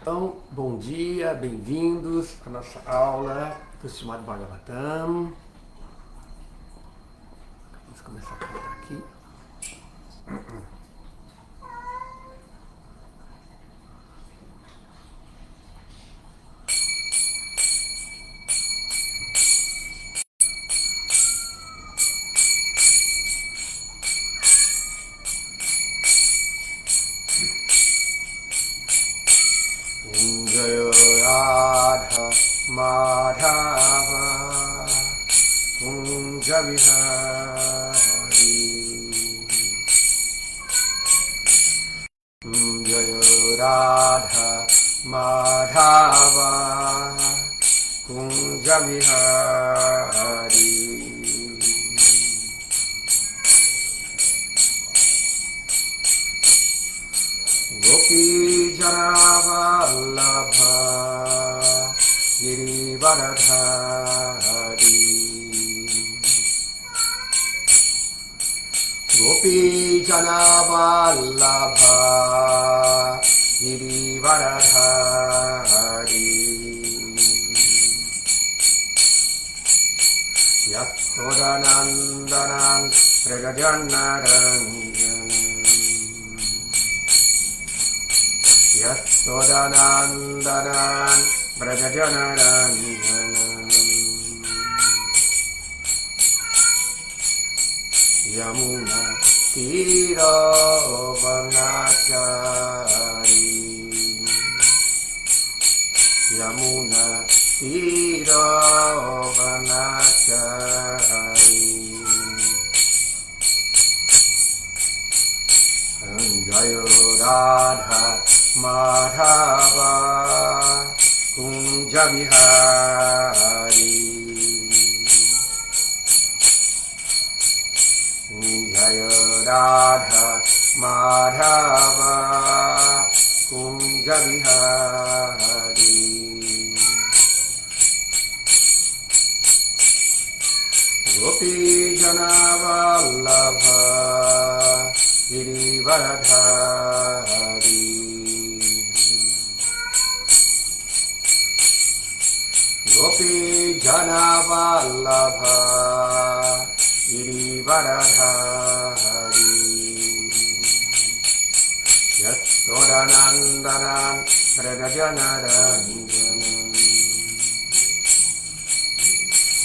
Então, bom dia, bem-vindos à nossa aula do Srimad Bhagavatam. Vamos começar a cantar aqui. Jaya Radha Madhava Kunja Vihari Jaya Radha Madhava Kunja Vihari Gopi Jana Vallabha Girivaradhari Gopi Jana Vallabha Girivaradhari Yashodanandanan Pragajanaranjan Yashodanandanan Brajajanaranjanam Yamuna Tira Vanachari Yamuna Tira Vanachari Jaya Radha Madhava Kunja Vihari Jaya Radha Madhava Kunja Vihari Gopi Jana Vallabha Girivaradhari Gopi Jana Vallabha Girivaradhari Yashodanandanan Pragajanaranjanam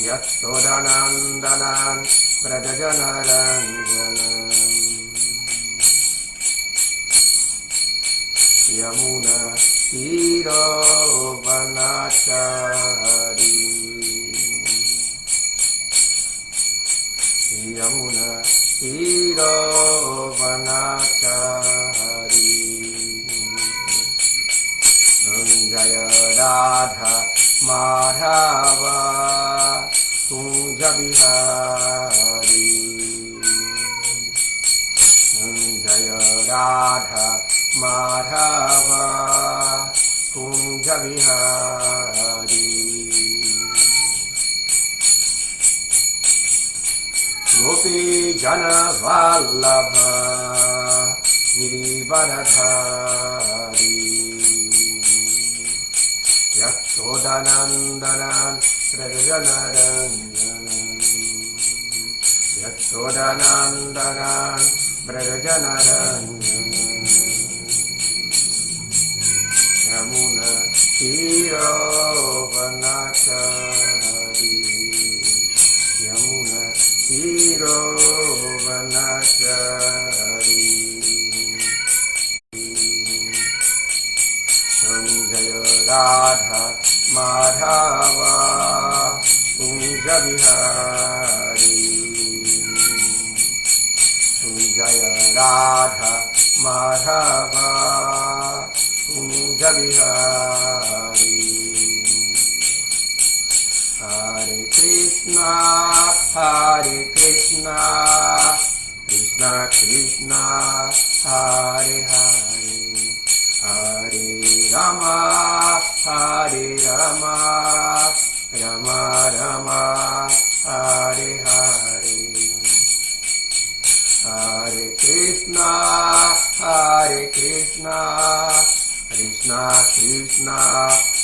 Yashodanandanan Pragajanaranjanam Yamuna Tira Vanachari Yamuna Tira Vanachari Jaya Radha Madhava Kunja Vihari Jaya Radha Madhava Kunja Vihari Gopi Jana Vallabha Girivaradhari Yashodanandanan Brajajanaranjanam Yashodanandanan Brajajanaranjanam Yamuna Tira Vanachari Yamuna Tira Vanachari Jaya Radha Madhava Kunja Vihari Jaya Radha Madhava Kunja Vihari Hare Krishna Krishna Krishna Hare Hare Hare Rama Rama Rama Hare Hare Hare Krishna Krishna Krishna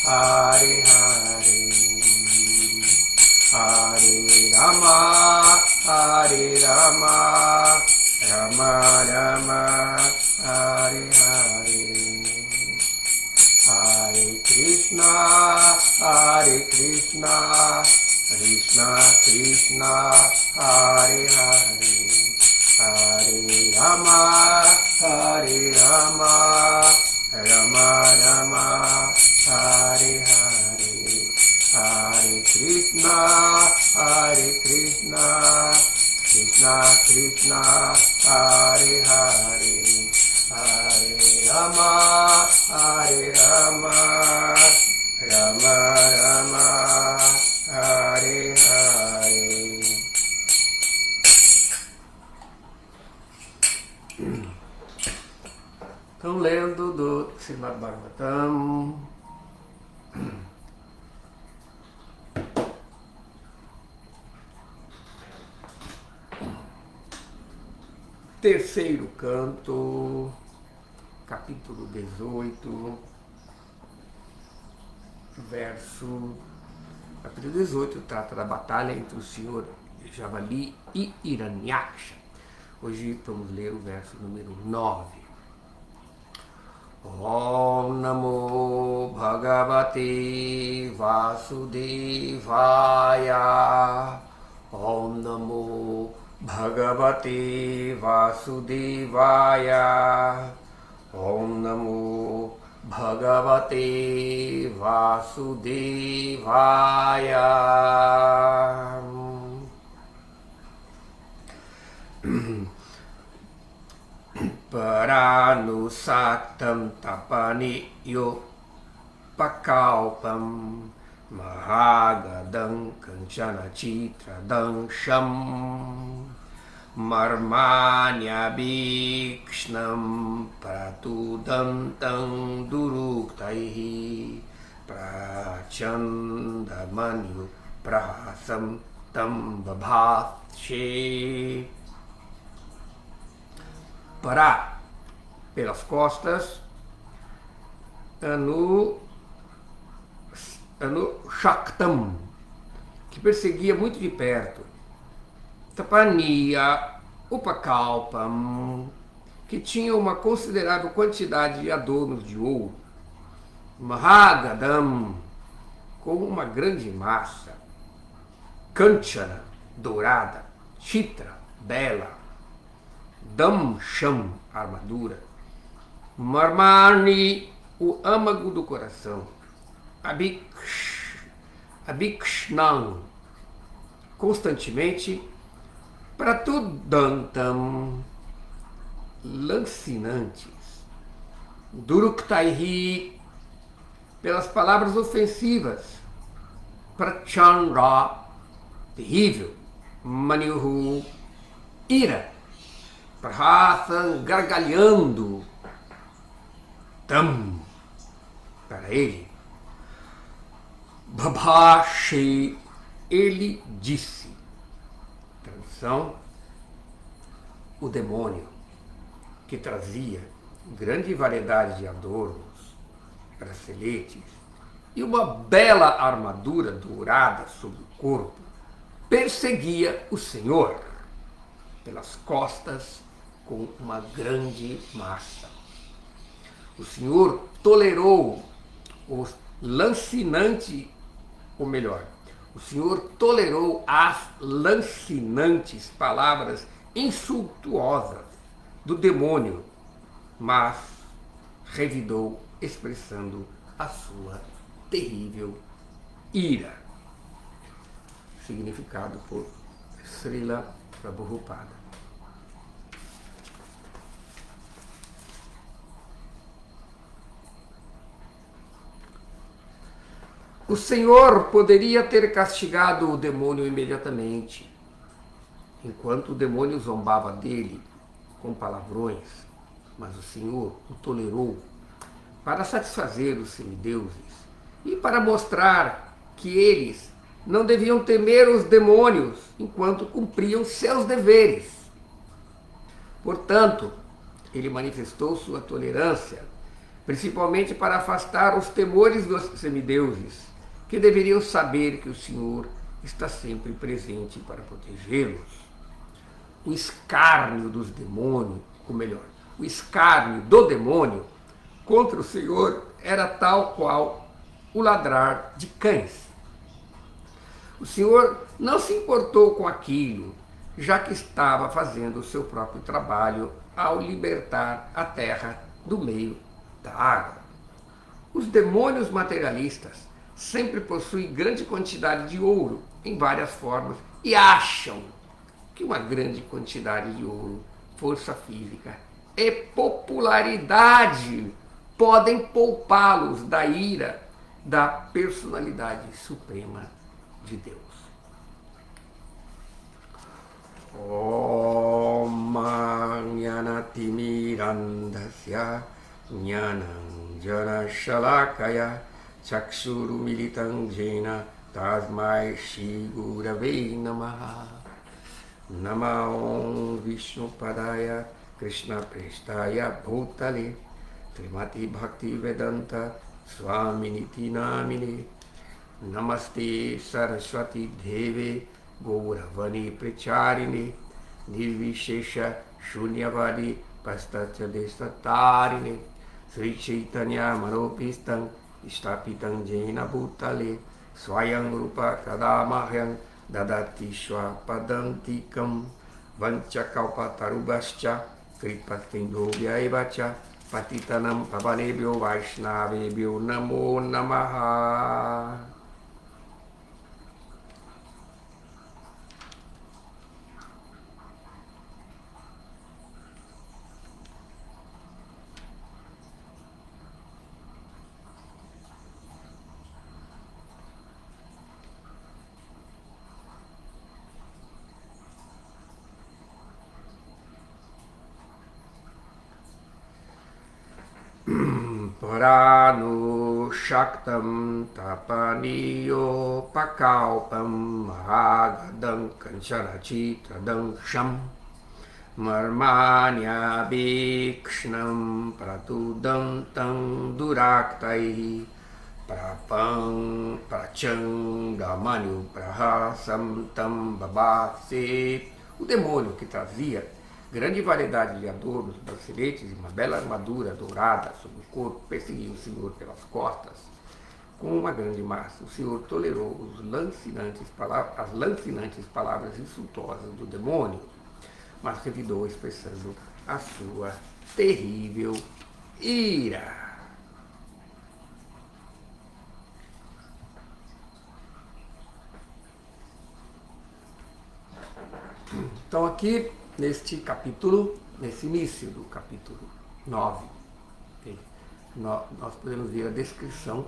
Hare Hare Hare Rama Hare Rama Rama Rama Hare Hare Hare Krishna Krishna Krishna Hare Hare Hare Rama Rama Rama Hare Hare Hare Krishna Krishna Krishna Hare Hare Hare Rama Rama Rama Hare Hare. Estão lendo do Srimad Bhagavatam, terceiro canto, capítulo 18, verso. Capítulo 18 trata da batalha entre o senhor Javali e Hiranyaksha. Hoje vamos ler o verso número 9. Om Namo Bhagavate Vasudevaya. Om Namo Bhagavate Vasudevaya. Om Namo Bhagavate Vasudevaya. Paranusaktam tapaniyo pakalpam mahagadam kanchana chitradamsham marmanyabhikshnam pratudantam duruktaihi prachandamanyu prahasam tam babhatshe. Parar pelas costas, Anu Shaktam, que perseguia muito de perto, Tapaniya Upakalpam, que tinha uma considerável quantidade de adornos de ouro, Mahagadam, com uma grande massa, Kanchana, dourada, Chitra, bela, Damsham, armadura, Marmani, o âmago do coração, Abhikshnam, constantemente, Pratudantam, lancinantes, Duruktaihi, pelas palavras ofensivas, Prachandra, terrível, Maniuhu, ira, Prahasan, gargalhando, Tam, para ele, Babhashi, ele disse. Tradução: o demônio, que trazia grande variedade de adornos, braceletes e uma bela armadura dourada sobre o corpo, perseguia o Senhor pelas costas com uma grande massa. O Senhor tolerou os lancinantes, ou melhor, o Senhor tolerou as lancinantes palavras insultuosas do demônio, mas revidou expressando a sua terrível ira. Significado por Srila Prabhupada. O Senhor poderia ter castigado o demônio imediatamente, enquanto o demônio zombava dele com palavrões, mas o Senhor o tolerou para satisfazer os semideuses e para mostrar que eles não deviam temer os demônios enquanto cumpriam seus deveres. Portanto, ele manifestou sua tolerância principalmente para afastar os temores dos semideuses, que deveriam saber que o Senhor está sempre presente para protegê-los. O escárnio dos demônios, ou melhor, o escárnio do demônio contra o Senhor era tal qual o ladrar de cães. O Senhor não se importou com aquilo, já que estava fazendo o seu próprio trabalho ao libertar a terra do meio da água. Os demônios materialistas sempre possuem grande quantidade de ouro em várias formas e acham que uma grande quantidade de ouro, força física e popularidade podem poupá-los da ira da personalidade suprema de Deus. Om Jnanatimirandasya Jnanam Jana Shalakaya Chakshuru Militam Jena Tasmai Shri Gurave Namaha. Namo Vishnu Padaya Krishna Prestaya Bhutale Srimati Bhakti Vedanta Swaminiti Namine Namaste Saraswati Deve Gauravani Pracharine Nirvishesha Shunyavadi Pastatya Destatarine Sri Chaitanya Manopistam Istapitam Jena Bhutale Swayam Rupa Kadamahyam Dadati Swapadantikam Vanchakalpatarubhascha Kripatindobhya Evacha Patitanam Pavanebhyo Vaishnavebhyo Namo Namaha. Prano Shaktam Tapaniyo Pakalpam Mahagadam Kancharachitradam Sham Marmanya Bhikshnam Pratudantam Duraktai Prapam Prachangamanyu Prahasam Tam Babase. O demônio que trazia grande variedade de adornos, braceletes e uma bela armadura dourada sobre o corpo perseguia o Senhor pelas costas com uma grande massa. O Senhor tolerou as lancinantes palavras insultuosas do demônio, mas revidou expressando a sua terrível ira. Então aqui, neste capítulo, nesse início do capítulo 9, nós podemos ver a descrição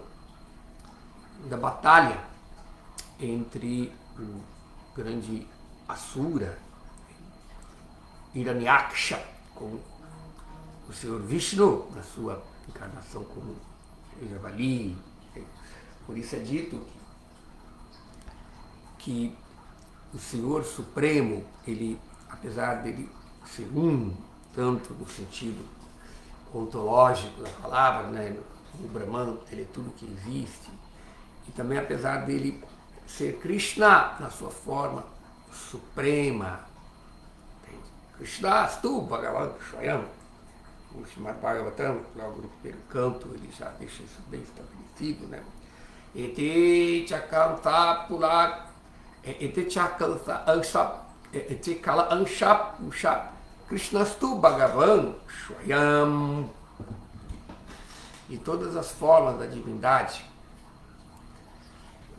da batalha entre o grande Asura, Hiranyaksha, com o Senhor Vishnu, na sua encarnação como javali. Por isso é dito que o Senhor Supremo, ele, apesar dele ser tanto no sentido ontológico da palavra, né, o Brahman, ele é tudo que existe, e também apesar dele ser Krishna na sua forma suprema, Krishna Astu Bhagavan Swayam, o Srimad Bhagavatam, logo no primeiro canto, ele já deixa isso bem estabelecido, né? Ete Chakanta Pulat Ete Chakanta Anshap Ete Kala Anshap Krishnastu Bhagavan Swayam. E todas as formas da divindade,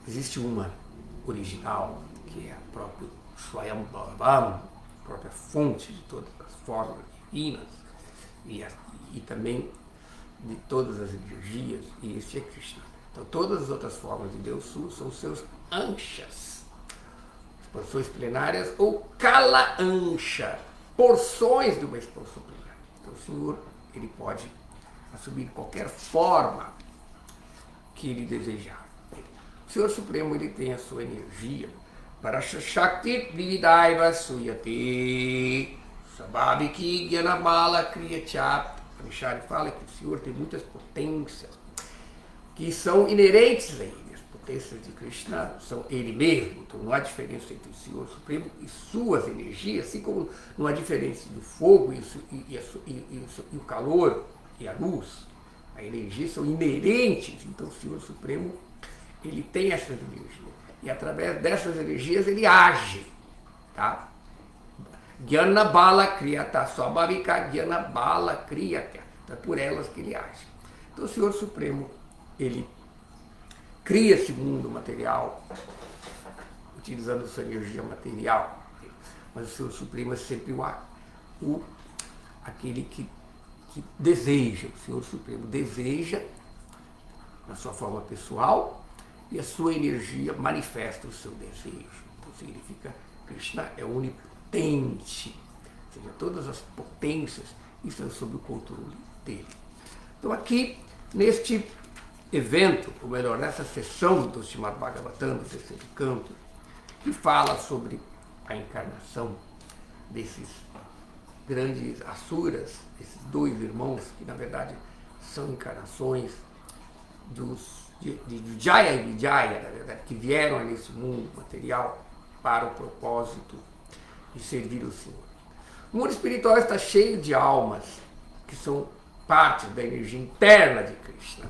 existe uma original, que é a própria Swayam Bhagavan, a própria fonte de todas as formas divinas, e também de todas as energias, e este é Krishna. Então todas as outras formas de Deus são seus anshas, expansões plenárias, ou kala ansha, porções de uma expansão plenária. Então o Senhor, ele pode assumir qualquer forma que ele desejar. O Senhor Supremo, ele tem a sua energia para Shakti Vividaiva Suyate Sabhaviki Gyanamala Kriyachap Upanishad fala que o Senhor tem muitas potências que são inerentes a Ele. As potências de Krishna são Ele mesmo. Então não há diferença entre o Senhor Supremo e suas energias, assim como não há diferença do fogo e o calor e a luz. A energia são inerentes. Então o Senhor Supremo, Ele tem essas energias. E através dessas energias Ele age. Tá? Jnana Bala Kriyata, Swabhavika Jnana Bala Kriyata. Então é por elas que Ele age. Então o Senhor Supremo, Ele cria esse mundo material, utilizando sua energia material. Mas o Senhor Supremo é sempre aquele que deseja. O Senhor Supremo deseja na sua forma pessoal e a sua energia manifesta o seu desejo. Então significa que Krishna é onipotente, ou seja, todas as potências estão sob o controle dele. Então aqui, neste evento, ou melhor, nessa sessão do Srimad Bhagavatam, do terceiro canto, que fala sobre a encarnação desses grandes asuras, esses dois irmãos, que na verdade são encarnações de Jaya e Vijaya, na verdade, que vieram nesse mundo material para o propósito de servir o Senhor. O mundo espiritual está cheio de almas que são parte da energia interna de Krishna.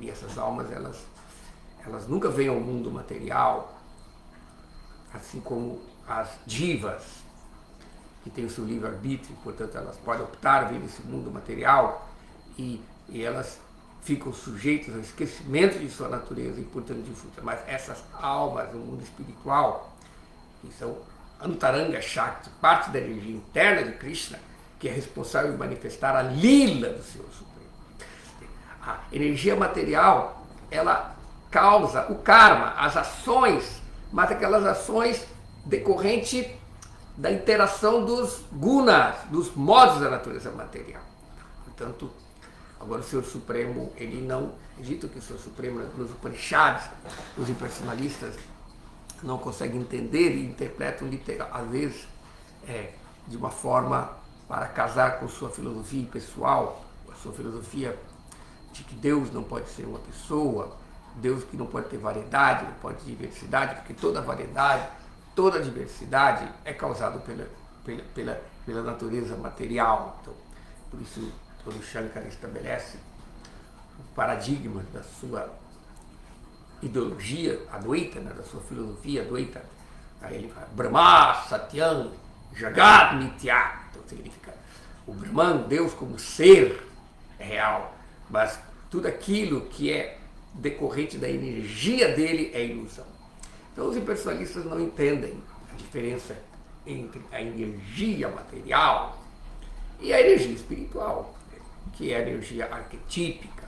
E essas almas, elas nunca vêm ao mundo material, assim como as divas, que têm o seu livre-arbítrio, portanto elas podem optar vir nesse mundo material e elas ficam sujeitas ao esquecimento de sua natureza e, portanto, de fruta. Mas essas almas no mundo espiritual, que são Antaranga Shakti, parte da energia interna de Krishna, que é responsável por manifestar a lila do Senhor Supremo. A energia material, ela causa o karma, as ações, mas aquelas ações decorrentes da interação dos gunas, dos modos da natureza material. Portanto, agora o Senhor Supremo, ele não, dito que o Senhor Supremo nos Upanishads, os impersonalistas não conseguem entender e interpretam literal, às vezes de uma forma para casar com sua filosofia pessoal, a sua filosofia de que Deus não pode ser uma pessoa, Deus que não pode ter variedade, não pode ter diversidade, porque toda variedade, toda diversidade é causada pela natureza material. Então, por isso, quando Shankara estabelece o paradigma da sua ideologia Advaita, né, da sua filosofia Advaita, aí ele fala Brahma Satyam Jagat Mithya, então significa o Brahman, Deus como ser é real, mas tudo aquilo que é decorrente da energia dele é ilusão. Então os impersonalistas não entendem a diferença entre a energia material e a energia espiritual, que é a energia arquetípica,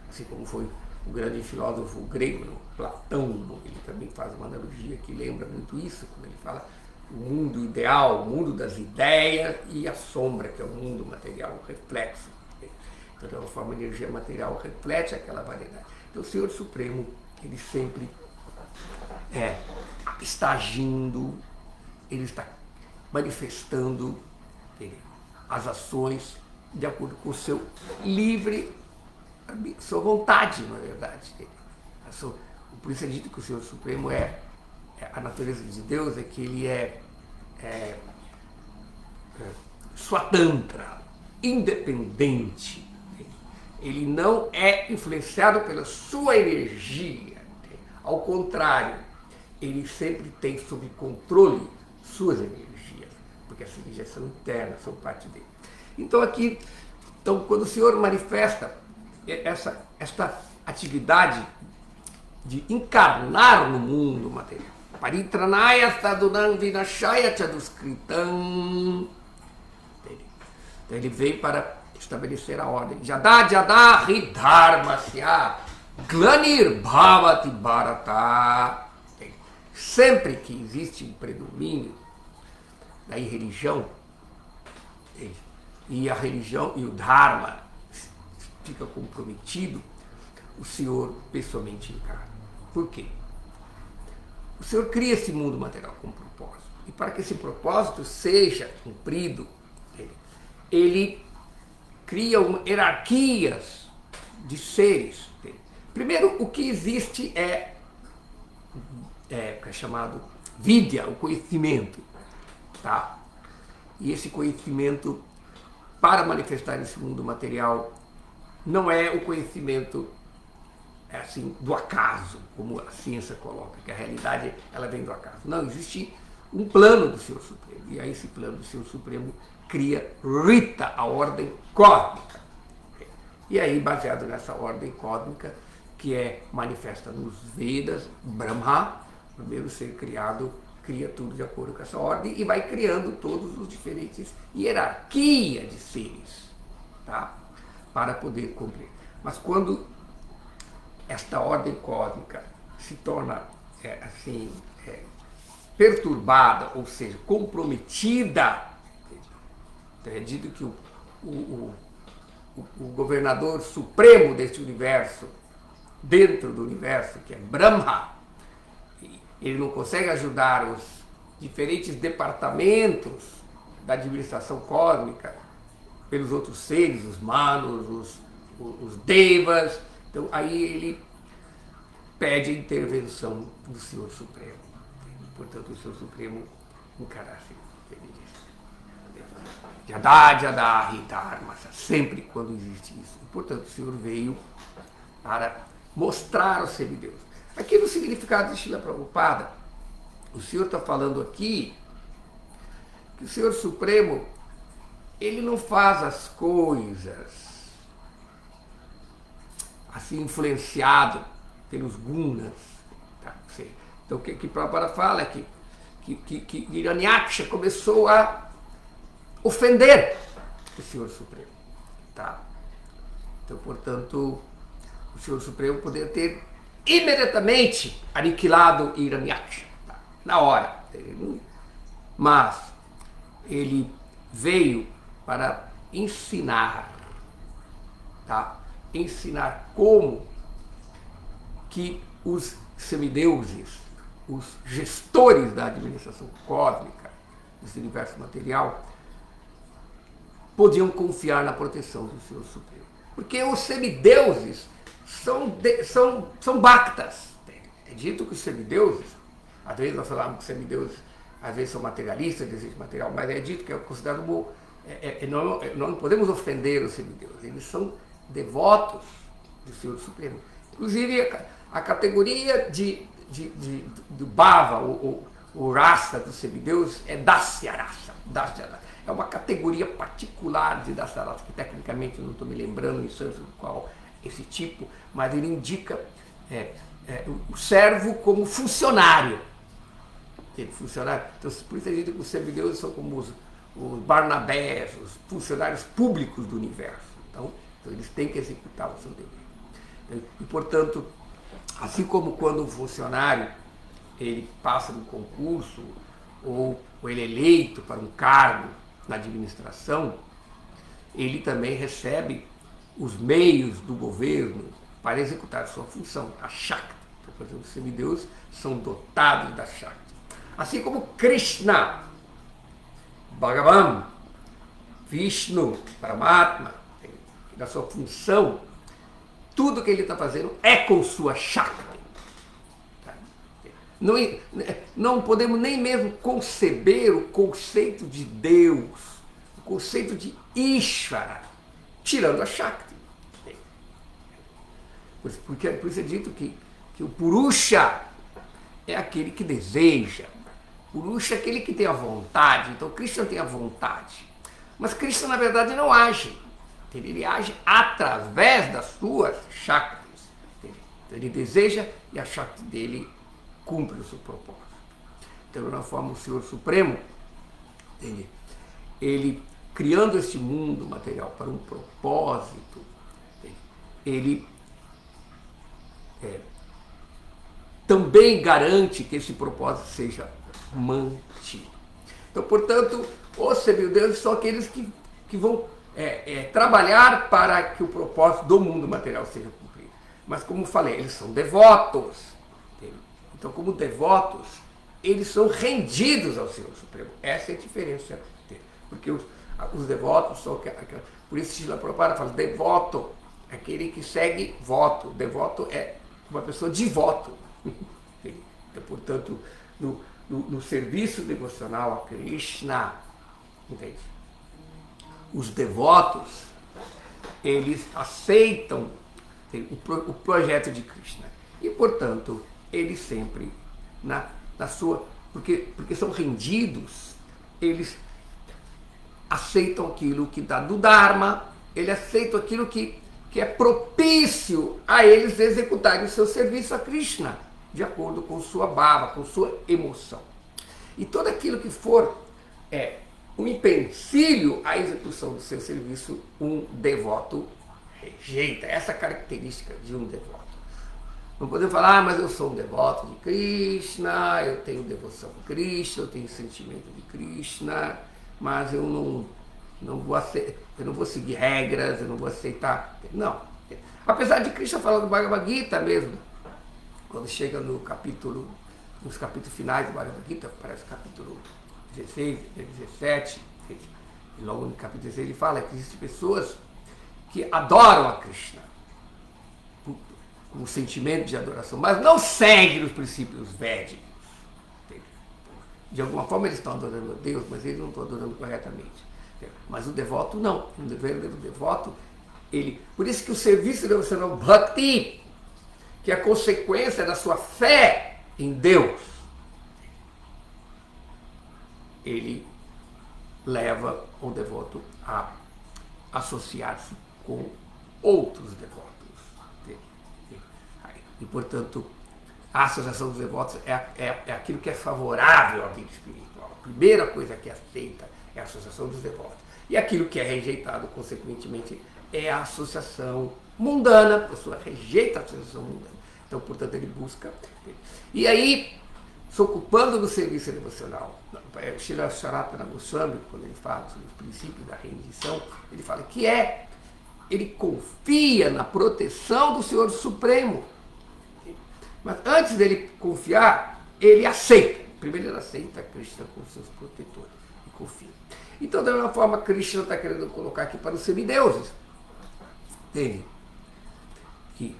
assim como foi o grande filósofo grego, Platão, ele também faz uma analogia que lembra muito isso, quando ele fala o mundo ideal, o mundo das ideias e a sombra, que é o mundo material, o reflexo. Então, de uma forma, a energia material reflete aquela variedade. Então, o Senhor Supremo, ele sempre está agindo, ele está manifestando as ações de acordo com o seu sua vontade, na verdade. Por isso é dito que o Senhor Supremo a natureza de Deus é que ele é swatantra, independente. Ele não é influenciado pela sua energia. Ao contrário, ele sempre tem sob controle suas energias, porque as energias são internas, são parte dele. Então aqui, quando o Senhor manifesta esta atividade de encarnar no mundo material, Paritranaya sadunam vinashaya chaduskritam, então ele vem para estabelecer a ordem. Jada jada hridharmasya glanir bhavati bharata. Sempre que existe um predomínio da religião, e a religião e o dharma fica comprometido, o Senhor pessoalmente encarna. Por quê? O Senhor cria esse mundo material com um propósito. E para que esse propósito seja cumprido, ele criam hierarquias de seres. Primeiro, o que existe é chamado vidya, o conhecimento. Tá? E esse conhecimento, para manifestar esse mundo material, não é o conhecimento assim, do acaso, como a ciência coloca, que a realidade ela vem do acaso. Não, existe um plano do Senhor Supremo. E aí esse plano do Senhor Supremo cria Rita, a ordem cósmica. E aí, baseado nessa ordem cósmica, que é manifesta nos Vedas, Brahma, o primeiro ser criado, cria tudo de acordo com essa ordem e vai criando todos os diferentes hierarquias de seres, tá? Para poder cumprir. Mas quando esta ordem cósmica se torna perturbada, ou seja, comprometida, é dito que o governador supremo deste universo, dentro do universo, que é Brahma, ele não consegue ajudar os diferentes departamentos da administração cósmica pelos outros seres, os manos, os devas. Então aí ele pede a intervenção do Senhor Supremo. Portanto, o Senhor Supremo encara-se, ele diz, Jadá, Hitarmasa, sempre quando existe isso. Portanto, o Senhor veio para mostrar os semideuses. Aqui no significado de Srila Prabhupada, o Senhor está falando aqui que o Senhor Supremo, ele não faz as coisas assim influenciado pelos gunas. Tá? Então o que Prabhupada fala é que Hiranyaksha começou a ofender o Senhor Supremo. Tá? Então, portanto, o Senhor Supremo poderia ter imediatamente aniquilado Hiranyaksha, tá? Na hora. Mas ele veio para ensinar, tá? Ensinar como que os semideuses, os gestores da administração cósmica, desse universo material, podiam confiar na proteção do Senhor Supremo. Porque os semideuses são bhaktas. É dito que os semideuses, às vezes nós falamos que os semideuses às vezes são materialistas, desejam material, mas é dito que é considerado nós não podemos ofender os semideuses, eles são devotos do Senhor Supremo. Inclusive a categoria do Bhava, o rasa dos semideuses, é Dasya Rasa. É uma categoria particular de Dasya Rasa, que tecnicamente eu não estou me lembrando em sânscrito qual esse tipo, mas ele indica o servo como funcionário. Funcionário. Então, por isso a gente diz que os semideuses são como os Barnabés, os funcionários públicos do universo. Então eles têm que executar o seu dever. E, portanto, assim como quando um funcionário ele passa no concurso ou ele é eleito para um cargo na administração, ele também recebe os meios do governo para executar a sua função, a Shakti. Então, por exemplo, os semideuses são dotados da Shakti. Assim como Krishna, Bhagavan, Vishnu, Paramatma, da sua função, tudo que ele está fazendo é com sua Shakti. Não podemos nem mesmo conceber o conceito de Deus, o conceito de Ishvara, tirando a Shakti. Por isso é dito que o Purusha é aquele que deseja. Purusha é aquele que tem a vontade. Então Krishna tem a vontade. Mas Krishna, na verdade, não age. Ele age através das suas Shaktis. Então ele deseja e a Shakti dele cumpre o seu propósito. Então, na forma, o Senhor Supremo, ele criando este mundo material para um propósito, ele também garante que esse propósito seja mantido. Então, portanto, os semideuses são aqueles que vão trabalhar para que o propósito do mundo material seja cumprido. Mas, como falei, eles são devotos. Então, como devotos, eles são rendidos ao Senhor Supremo. Essa é a diferença. Porque Os devotos são... Por isso Srila Prabhupada fala, devoto, aquele que segue voto. Devoto é uma pessoa de voto. Então, portanto, no serviço devocional a Krishna, entende? Os devotos, eles aceitam o projeto de Krishna. E, portanto, eles sempre, na sua... Porque são rendidos, eles aceitam aquilo que dá do Dharma, eles aceitam aquilo que é propício a eles executarem o seu serviço a Krishna, de acordo com sua bhava, com sua emoção. E tudo aquilo que for um empecilho à execução do seu serviço, um devoto rejeita. Essa é a característica de um devoto. Não podemos falar, mas eu sou um devoto de Krishna, eu tenho devoção a Krishna, eu tenho sentimento de Krishna, mas eu não vou seguir regras, eu não vou aceitar. Não. Apesar de Krishna falar do Bhagavad Gita mesmo, quando chega nos capítulos finais do Bhagavad Gita, parece capítulo 16, 17, e logo no capítulo 16 ele fala que existem pessoas que adoram a Krishna com um sentimento de adoração, mas não seguem os princípios védicos. De alguma forma eles estão adorando a Deus, mas eles não estão adorando corretamente. Mas o devoto não. O verdadeiro devoto, por isso que o serviço devocional Bhakti, que é a consequência da sua fé em Deus, ele leva o devoto a associar-se com outros devotos. E, portanto, a associação dos devotos é aquilo que é favorável à vida espiritual. A primeira coisa que é aceita é a associação dos devotos. E aquilo que é rejeitado, consequentemente, é a associação mundana. A pessoa rejeita a associação mundana. Então, portanto, ele busca. E aí, se ocupando do serviço devocional, Srila Saratana Goswami, quando ele fala sobre os princípios da rendição, ele fala que ele confia na proteção do Senhor Supremo. Mas antes dele confiar, ele aceita. Primeiro ele aceita Krishna como seus protetores e confia. Então, da mesma forma, Krishna está querendo colocar aqui para os semideuses dele. Que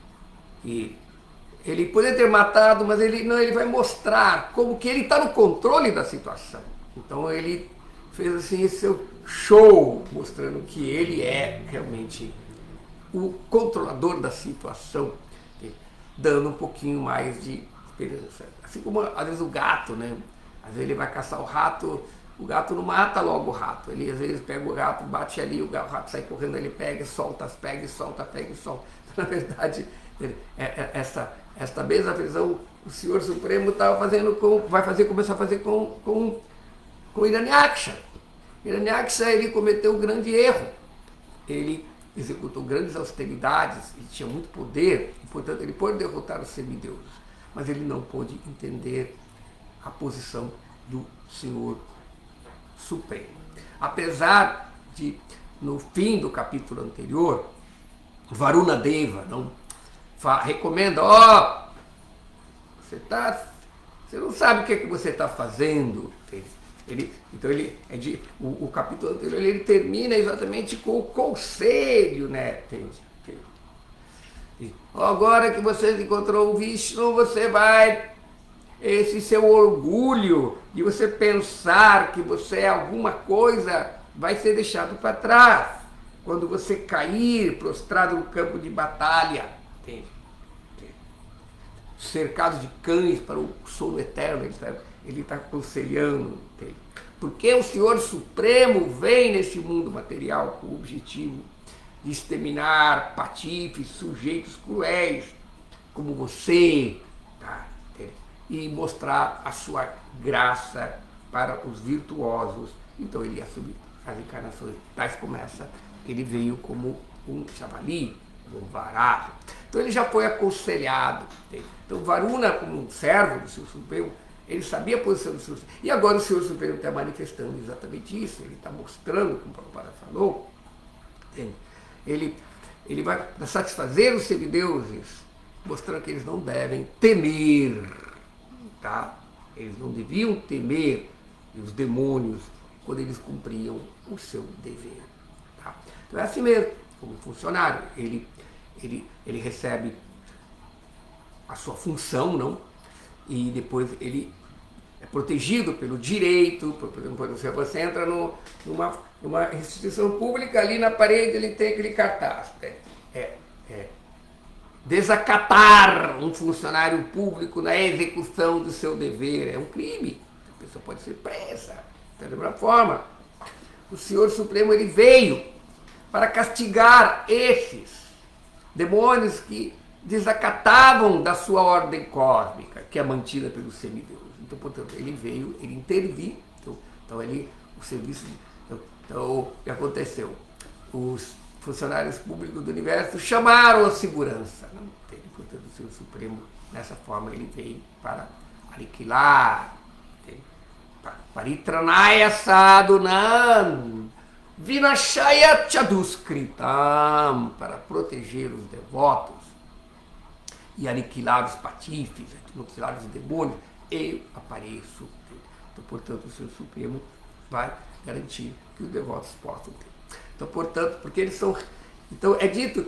ele poderia ter matado, mas ele vai mostrar como que ele está no controle da situação. Então ele fez assim esse seu show, mostrando que ele é realmente o controlador da situação, dando um pouquinho mais de esperança. Assim como às vezes o gato, né? Às vezes ele vai caçar o rato, o gato não mata logo o rato. Ele às vezes pega o gato, bate ali, o rato sai correndo, ele pega e solta, pega e solta, pega e solta. Na verdade, esta mesma visão o Senhor Supremo estava fazendo começar a fazer com Hiranyaksha. Hiranyaksha, ele cometeu um grande erro. Ele executou grandes austeridades, ele tinha muito poder, e, portanto, ele pôde derrotar os semideuses, mas ele não pôde entender a posição do Senhor Supremo. Apesar de, no fim do capítulo anterior, Varuna Deva recomenda, você não sabe o que você está fazendo. O capítulo anterior ele termina exatamente com o conselho, né? Agora que você encontrou o Vishnu, você vai, esse seu orgulho de você pensar que você é alguma coisa vai ser deixado para trás quando você cair prostrado no campo de batalha, cercado de cães para o sono eterno. Ele está aconselhando, porque o Senhor Supremo vem nesse mundo material com o objetivo de exterminar patifes, sujeitos cruéis, como você, e mostrar a sua graça para os virtuosos. Então ele assume as encarnações, tais como essa, ele veio como um javali, um varado. Então ele já foi aconselhado. Então Varuna, como um servo do Senhor Supremo, ele sabia a posição do Senhor Supremo. E agora o Senhor Supremo está manifestando exatamente isso. Ele está mostrando, como o Prabhupada falou, ele vai satisfazer os semideuses, mostrando que eles não devem temer, tá? Eles não deviam temer, e os demônios quando eles cumpriam o seu dever. Tá? Então é assim mesmo, como funcionário, ele recebe a sua função, não? E depois ele é protegido pelo direito. Por exemplo, você entra numa instituição pública, ali na parede ele tem aquele cartaz. Desacatar um funcionário público na execução do seu dever é um crime. A pessoa pode ser presa. Da mesma forma, o Senhor Supremo ele veio para castigar esses demônios que desacatavam da sua ordem cósmica, que é mantida pelos semideuses. Então, portanto, ele veio, ele interviu. Então o serviço. Então, o que aconteceu? Os funcionários públicos do universo chamaram a segurança. Não? Portanto, o Senhor Supremo, nessa forma, ele veio para aniquilar, paritranaya sadhunam, vinashaya chaduskritam, para proteger os devotos e aniquilar os patifes, aniquilar os demônios. Eu apareço. Então, portanto, o Senhor Supremo vai garantir que os devotos possam ter. Então, portanto, porque eles são... Então, é dito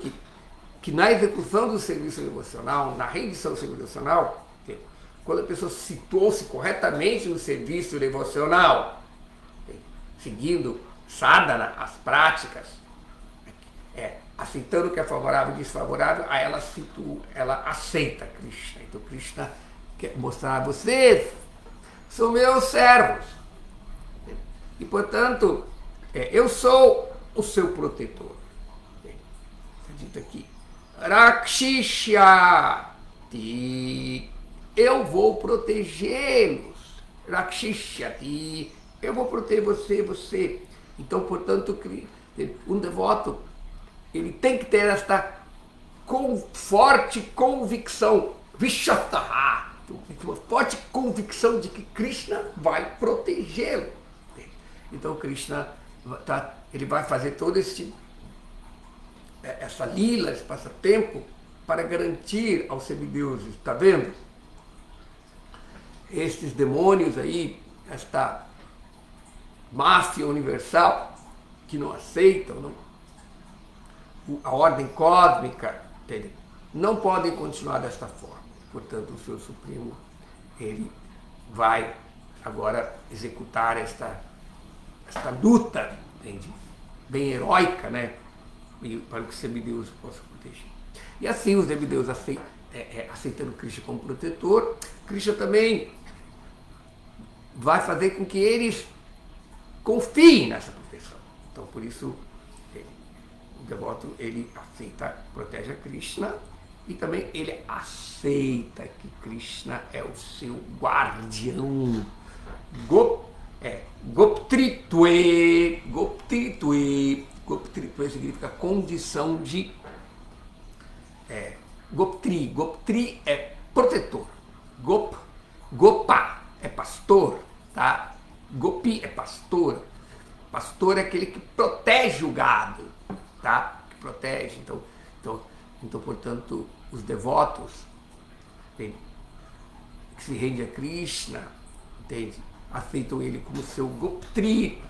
que na execução do serviço devocional, na rendição do serviço devocional, quando a pessoa situou-se corretamente no serviço devocional, seguindo sadhana, as práticas, aceitando o que é favorável e desfavorável, aí ela aceita Krishna. Então, Krishna quer mostrar a vocês, são meus servos. E, portanto, eu sou o seu protetor. Está dito aqui. Rakshishyati. Eu vou protegê-los. Rakshishyati. Eu vou proteger você. Então, portanto, um devoto, ele tem que ter esta forte convicção. Vishataha. Uma forte convicção de que Krishna vai protegê-lo. Então, Krishna ele vai fazer todo essa lila, esse passatempo, para garantir aos semideuses. Está vendo? Estes demônios aí, esta máfia universal, que não aceitam, não? A ordem cósmica, entende? Não podem continuar desta forma. Portanto, o Senhor Supremo, ele vai agora executar esta luta, entende? Bem heróica, né? Para que os semideuses possam proteger. E assim os semideuses aceitando Krishna como protetor, Krishna também vai fazer com que eles confiem nessa proteção. Então, por isso, o devoto, ele aceita, protege a Krishna, e também ele aceita que Krishna é o seu guardião. Goptritve. Goptritve significa condição de... Goptri é protetor. Gopa é pastor, tá? Gopi é pastor. Pastor é aquele que protege o gado, tá? Que protege. Então, portanto, os devotos, entende? Que se rendem a Krishna, entende? Aceitam ele como seu Goptri.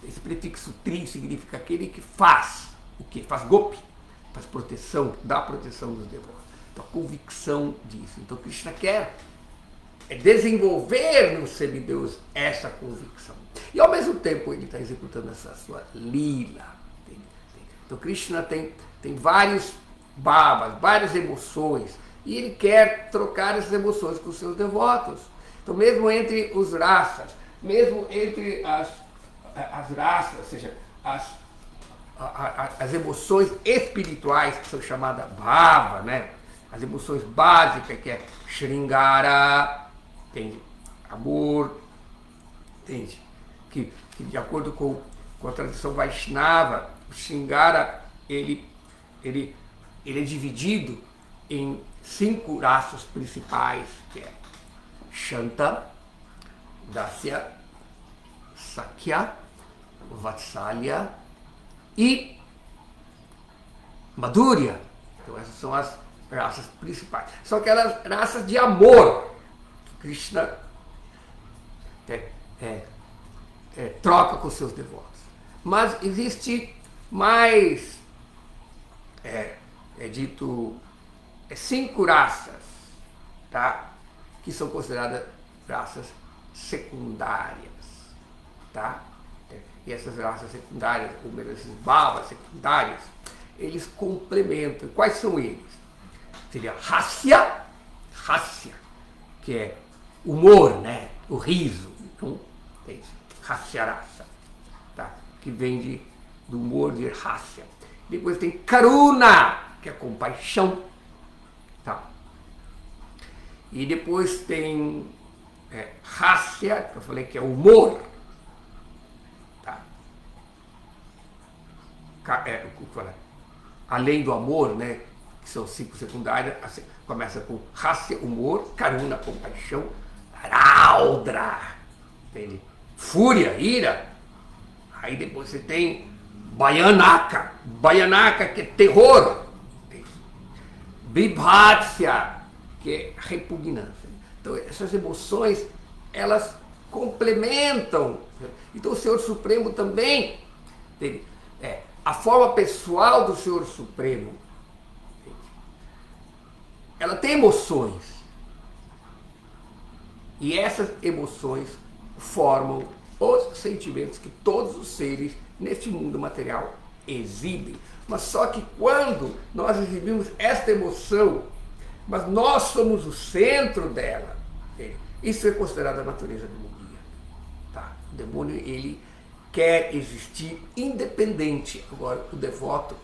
Esse prefixo tri significa aquele que faz o quê? Faz gopi, faz proteção, dá proteção dos devotos. Então, a convicção disso. Então, Krishna quer desenvolver no semideus essa convicção. E, ao mesmo tempo, ele está executando essa sua lila. Então, Krishna tem vários bhavas, várias emoções, e ele quer trocar essas emoções com os seus devotos. Então, mesmo entre os raças, mesmo entre as raças, ou seja, as emoções espirituais, que são chamadas bhava, né? As emoções básicas, que é Shringara, entende? Amor, entende? Que de acordo com a tradição Vaishnava, o Shringara, ele é dividido em 5 raças principais, que é Shanta, Dasya, Sakya, Vatsalya e Madhurya. Então essas são as raças principais. São aquelas raças de amor que Krishna troca com seus devotos. Mas existe mais, dito, 5 raças, tá? Que são consideradas raças secundárias, tá? E essas raças secundárias, ou melhor, esses bhavas secundários, eles complementam. Quais são eles? Seria Hasya, que é humor, né? O riso. Então, tem Hasya Rasa, tá? Que vem do humor de Hasya. Depois tem Karuna, que é compaixão, tá? E depois tem Hasya, que eu falei que é humor, tá? Além do amor, né? Que são 5 secundárias, assim, começa com Hasya, humor, Karuna, compaixão, Raudra, entende? Fúria, ira. Aí depois você tem Bhayanaka, que é terror, Vibhatsya, que é repugnância. Então essas emoções, elas complementam. Então o Senhor Supremo também, a forma pessoal do Senhor Supremo, ela tem emoções. E essas emoções formam os sentimentos que todos os seres neste mundo material exibem. Mas só que quando nós exibimos esta emoção, mas nós somos o centro dela, isso é considerado a natureza demoníaca. Tá? O demônio, ele quer existir independente. Agora, o devoto,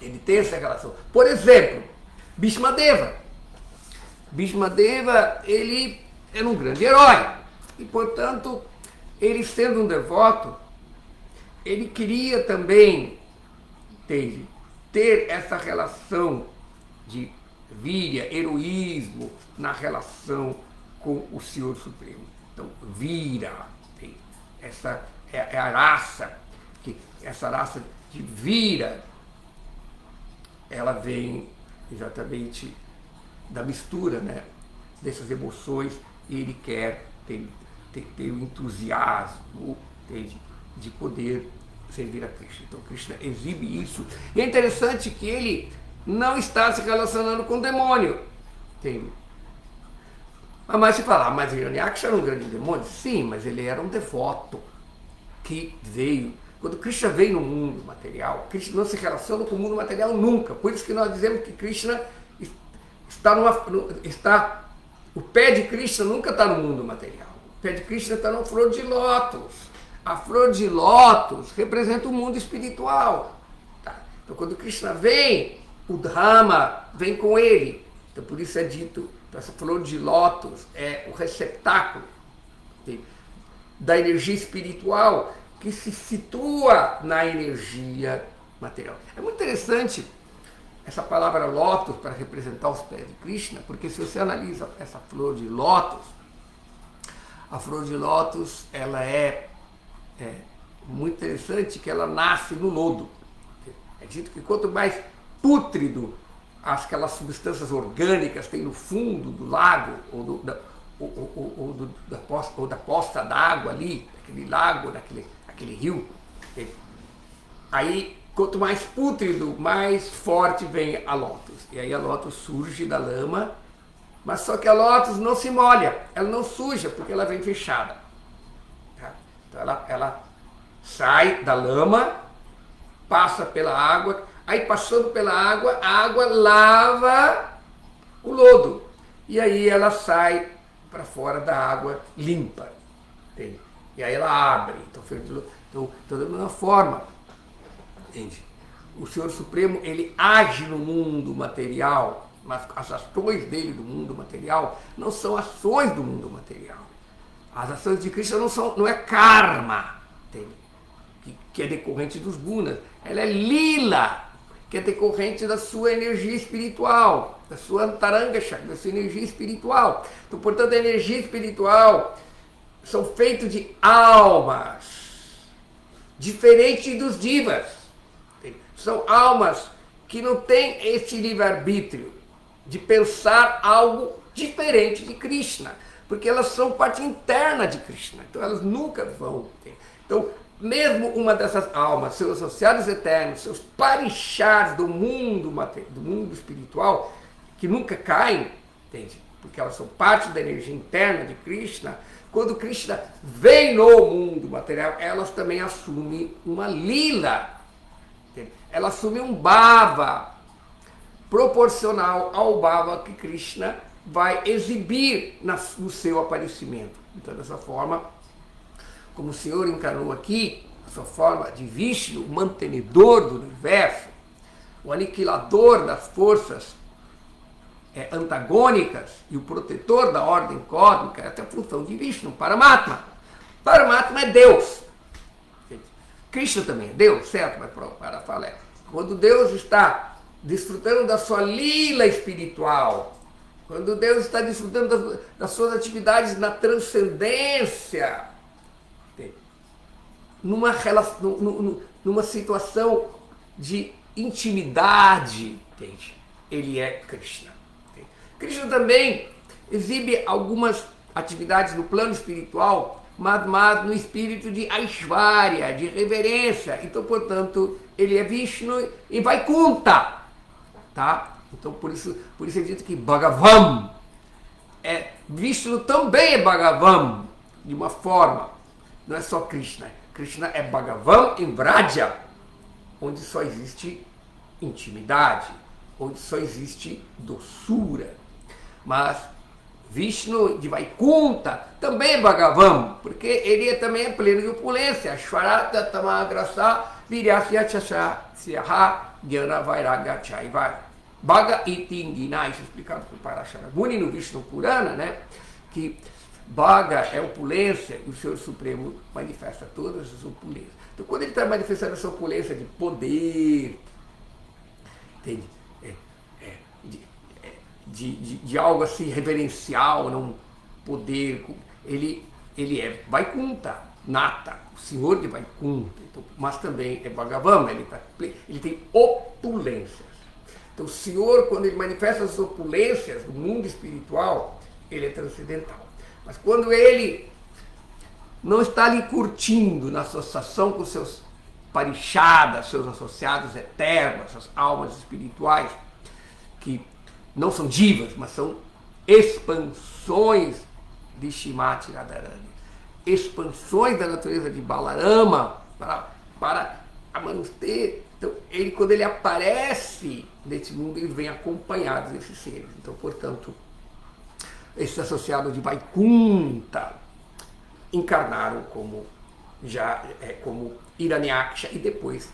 ele tem essa relação. Por exemplo, Bhishmadeva. Bhishmadeva, ele era um grande herói. E, portanto, ele sendo um devoto, ele queria também ter essa relação de víria, heroísmo, na relação com o Senhor Supremo. Então, vira, essa é a raça, essa raça de vira, ela vem exatamente da mistura, né, dessas emoções, e ele quer ter o entusiasmo de poder servir a Krishna. Então Krishna exibe isso. E é interessante que ele não está se relacionando com o demônio. Entende? Mas se falar, mas Hiranyaksha era um grande demônio? Sim, mas ele era um devoto que veio. Quando Krishna veio no mundo material, Krishna não se relaciona com o mundo material nunca. Por isso que nós dizemos que Krishna o pé de Krishna nunca está no mundo material. O pé de Krishna está na flor de lótus. A flor de lótus representa o mundo espiritual. Tá? Então, quando Krishna vem, o Dhamma vem com ele. Então, por isso é dito, essa flor de lótus é o receptáculo da energia espiritual que se situa na energia material. É muito interessante essa palavra lótus para representar os pés de Krishna, porque se você analisa essa flor de lótus, a flor de lótus, ela é muito interessante que ela nasce no lodo. É dito que quanto mais pútrido aquelas substâncias orgânicas tem no fundo do lago ou da poça d'água ali, aquele lago, aquele rio, aí quanto mais pútrido, mais forte vem a lótus. E aí a lótus surge da lama, mas só que a lótus não se molha, ela não suja, porque ela vem fechada. Tá? Então ela sai da lama, passa pela água, aí passando pela água, a água lava o lodo. E aí ela sai para fora da água limpa. Entende? E aí ela abre. Então da mesma forma, entende? O Senhor Supremo, ele age no mundo material, mas as ações dele do mundo material não são ações do mundo material. As ações de Krishna não é karma, entende? Que é decorrente dos gunas. Ela é lila, que é decorrente da sua energia espiritual, da sua antaranga chakra, da sua energia espiritual. Então, portanto, a energia espiritual são feitos de almas, diferentes dos divas. São almas que não têm esse livre-arbítrio de pensar algo diferente de Krishna. porque elas são parte interna de Krishna, então elas nunca vão ter. Então, mesmo uma dessas almas, seus associados eternos, seus parixás do mundo espiritual, que nunca caem, entende? Porque elas são parte da energia interna de Krishna, quando Krishna vem no mundo material, elas também assumem uma lila, entende? Ela assume um bhava, proporcional ao bhava que Krishna vai exibir no seu aparecimento. Então, dessa forma, como o Senhor encarnou aqui, a sua forma de Vishnu, o mantenedor do universo, o aniquilador das forças antagônicas e o protetor da ordem cósmica, essa é a função de Vishnu, Paramatma. Paramatma é Deus. Krishna também é Deus, certo? Mas para falar, quando Deus está desfrutando da sua lila espiritual, quando Deus está desfrutando das suas atividades na transcendência, numa situação de intimidade, entende? Ele é Krishna. Entende? Krishna também exibe algumas atividades no plano espiritual, mas no espírito de Aishvarya, de reverência. Então, portanto, ele é Vishnu e Vaikuntha. Tá? Então, por isso é dito que Bhagavan, Vishnu também é Bhagavan, de uma forma, não é só Krishna. Krishna é Bhagavan em Vraja, onde só existe intimidade, onde só existe doçura. Mas Vishnu de Vaikuntha também é Bhagavan, porque ele também é pleno de opulência. Shvarata tamagrasa viryasya chasha siyaha gyana vairagya chaiva. Bhaga itingina, isso é explicado por Parasharabhuni no Vishnu Purana, né? Que Bhaga é opulência e o Senhor Supremo manifesta todas as opulências. Então, quando ele está manifestando essa opulência de poder, entende? De algo assim reverencial, não poder, ele é Vaikuntha, Nata, o Senhor de Vaikuntha, então, mas também é Bhagavan, ele tem opulências. Então, o Senhor, quando ele manifesta as opulências do mundo espiritual, ele é transcendental. Mas quando ele não está ali curtindo na associação com seus parixadas, seus associados eternos, essas almas espirituais, que não são divas, mas são expansões de Shrimati Radharani, expansões da natureza de Balarama para a manter. Então, quando ele aparece nesse mundo, ele vem acompanhado desses seres. Então, portanto, esses associados de Vaikuntha encarnaram como Hiranyaksha e depois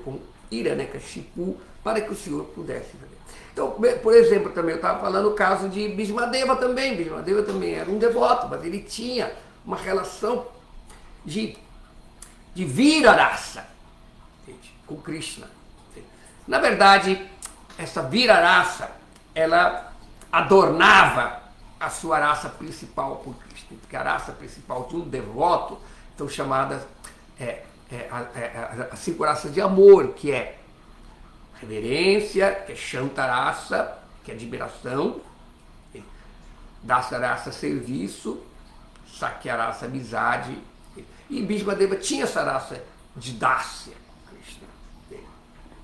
como Hiranyakashipu, para que o Senhor pudesse ver. Então, por exemplo, também eu estava falando o caso de Bhismadeva também. Bhismadeva também era um devoto, mas ele tinha uma relação de virarasa com Krishna. Na verdade, essa virarasa, ela adornava a sua raça principal por Krishna, porque a raça principal de um devoto são chamadas as 5 raças de amor, que é reverência, que é Shantarasa, que é admiração, Dasarasa, serviço, Sakyarasa, amizade, e Bhismadeva tinha essa raça de Dasya, Krishna,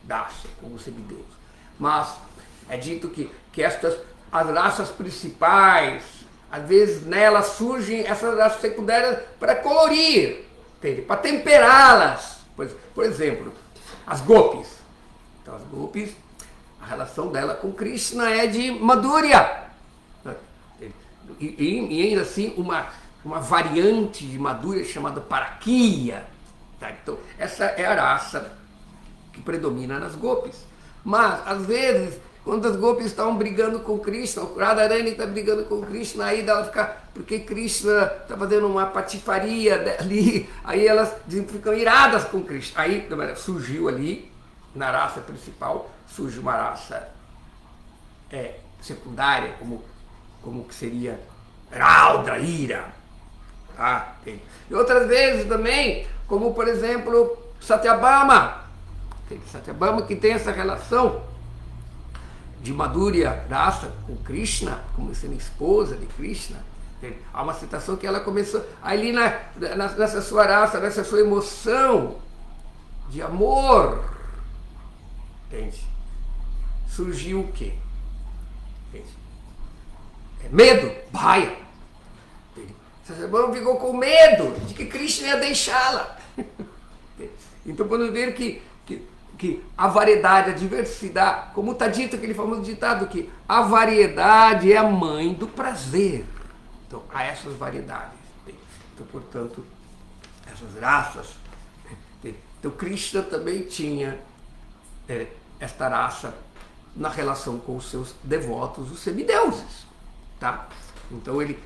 Dasya, como semideus. Mas é dito que as raças principais, às vezes nelas surgem essas raças secundárias para colorir, para temperá-las. Por exemplo, as gopis. Então, as gopis, a relação dela com Krishna é de Madhurya. E ainda assim, uma variante de Madhurya chamada Parakya. Tá? Então, essa é a raça que predomina nas gopis. Mas, às vezes, quando as gopis estavam brigando com Krishna, o Radharani está brigando com Krishna, aí ela fica, porque Krishna está fazendo uma patifaria ali, aí elas ficam iradas com Krishna. Aí surgiu ali, na raça principal, surge uma raça secundária, como que seria Raudra, ira. Tá? E outras vezes também, como por exemplo, Satyabhama. Satyabhama que tem essa relação de Madhurya Rasa com Krishna, como sendo esposa de Krishna, Há uma citação que ela começou ali nessa sua raça, nessa sua emoção de amor, entende? Surgiu o quê? Entende? Medo, baia. Essa irmã ficou com medo de que Krishna ia deixá-la. Então podemos ver que a variedade, a diversidade, como está dito aquele famoso ditado, que a variedade é a mãe do prazer. Então há essas variedades. Então, portanto, essas raças. Então Krishna também tinha esta raça na relação com os seus devotos, os semideuses. Tá? Então ele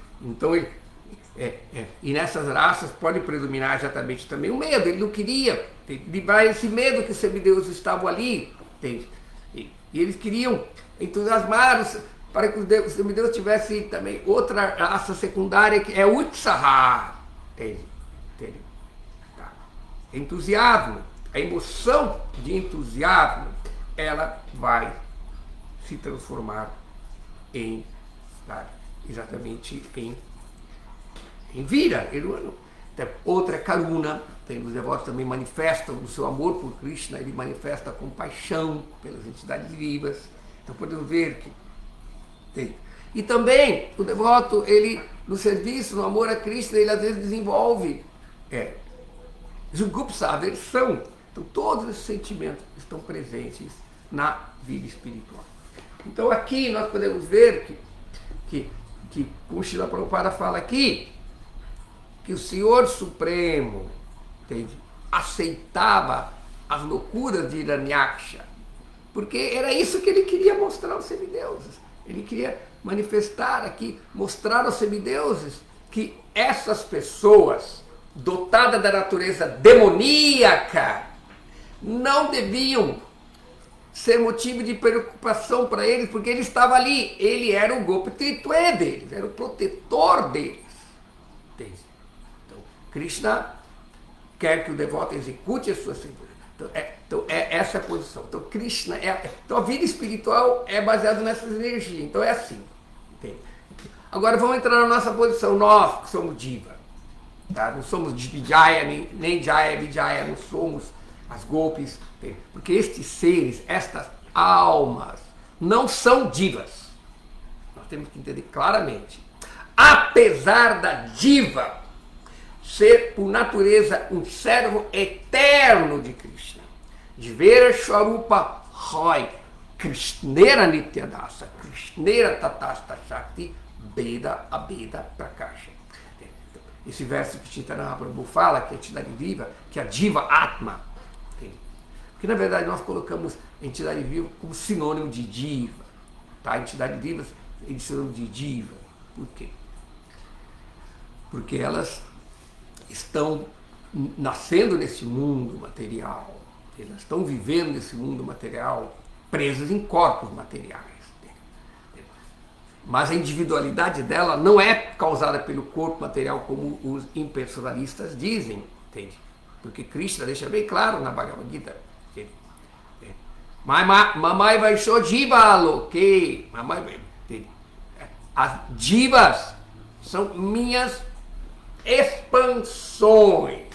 e nessas raças pode predominar exatamente também o medo. Ele não queria livrar esse medo que os semideuses estavam ali. Entende? E eles queriam entusiasmar para que os semideuses tivessem também outra raça secundária, que é o Utsaha. Entende? Tá. Entusiasmo, a emoção de entusiasmo, ela vai se transformar em, exatamente em vira. Outra Karuna, os devotos também manifestam o seu amor por Krishna, ele manifesta compaixão pelas entidades vivas. Então podemos ver que tem. E também o devoto, ele no serviço, no amor a Krishna, ele às vezes desenvolve Jugupsa, aversão. Então todos esses sentimentos estão presentes na vida espiritual. Então aqui nós podemos ver que como Srila Prabhupada fala aqui, que o Senhor Supremo, entende, aceitava as loucuras de Hiranyaksha, porque era isso que ele queria mostrar aos semideuses. Ele queria manifestar aqui, mostrar aos semideuses que essas pessoas, dotadas da natureza demoníaca, não deviam ser motivo de preocupação para eles, porque ele estava ali, ele era o Gopitritwe deles, era o protetor deles. Entende? Krishna quer que o devoto execute a sua segurança. Então, essa é a posição. Então, Krishna então a vida espiritual é baseada nessas energias. Então é assim. Entende? Agora vamos entrar na nossa posição. Nós que somos Diva. Tá? Não somos Vijaya, nem Jaya, Vijaya, não somos as Gopis. Entende? Porque estes seres, estas almas, não são divas. Nós temos que entender claramente. Apesar da diva ser, por natureza, um servo eterno de Krishna. Jivera Swarupa Roy, Krishnera Nityadasa, Krishnera Tatasta Shakti, Beda Abeda Prakasha. Esse verso que Chaitanya Mahaprabhu fala, que é a entidade viva, que é a Diva Atma. Porque, na verdade, nós colocamos a entidade viva como sinônimo de diva. Tá? A entidade viva é sinônimo de diva. Por quê? Porque elas estão nascendo nesse mundo material, elas estão vivendo nesse mundo material, presas em corpos materiais. Mas a individualidade dela não é causada pelo corpo material, como os impersonalistas dizem, entende? Porque Krishna deixa bem claro na Bhagavad Gita. Mamai vai show jiva loke. As divas são minhas expansões,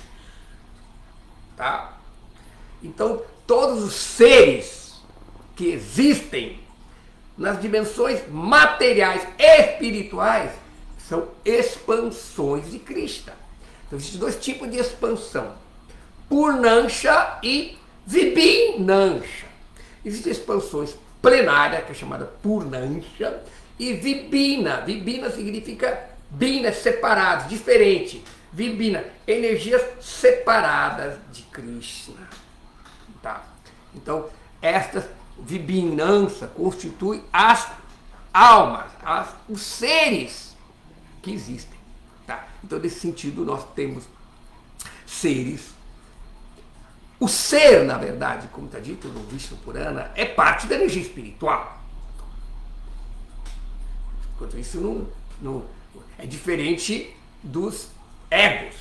tá? Então todos os seres que existem nas dimensões materiais e espirituais são expansões de Krishna. Então existem dois tipos de expansão: Purnansha e Vibhinansha. Existem expansões plenárias, que é chamada Purnansha, e Vibhina. Vibhina significa Bina, separados, diferente. Vibhina, energias separadas de Krishna. Tá? Então, estas Vibhinança constituem as almas, os seres que existem. Tá? Então, nesse sentido, nós temos seres. O ser, na verdade, como está dito no Vishnu Purana, é parte da energia espiritual. Enquanto isso, não é diferente dos egos.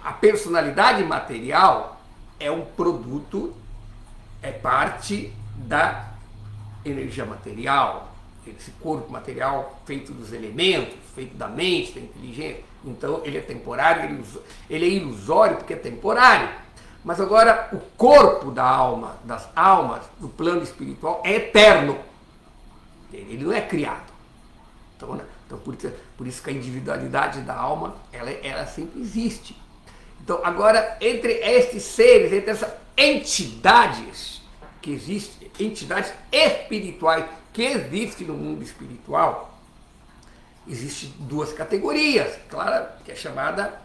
A personalidade material é um produto, é parte da energia material, esse corpo material feito dos elementos, feito da mente, da inteligência. Então ele é temporário, ele é ilusório porque é temporário. Mas agora o corpo da alma, das almas, do plano espiritual, é eterno. Ele não é criado. Então, né? Então por isso que a individualidade da alma, ela sempre existe. Então agora, entre estes seres, entre essas entidades que existem, entidades espirituais que existem no mundo espiritual, existem duas categorias, claro, que é chamada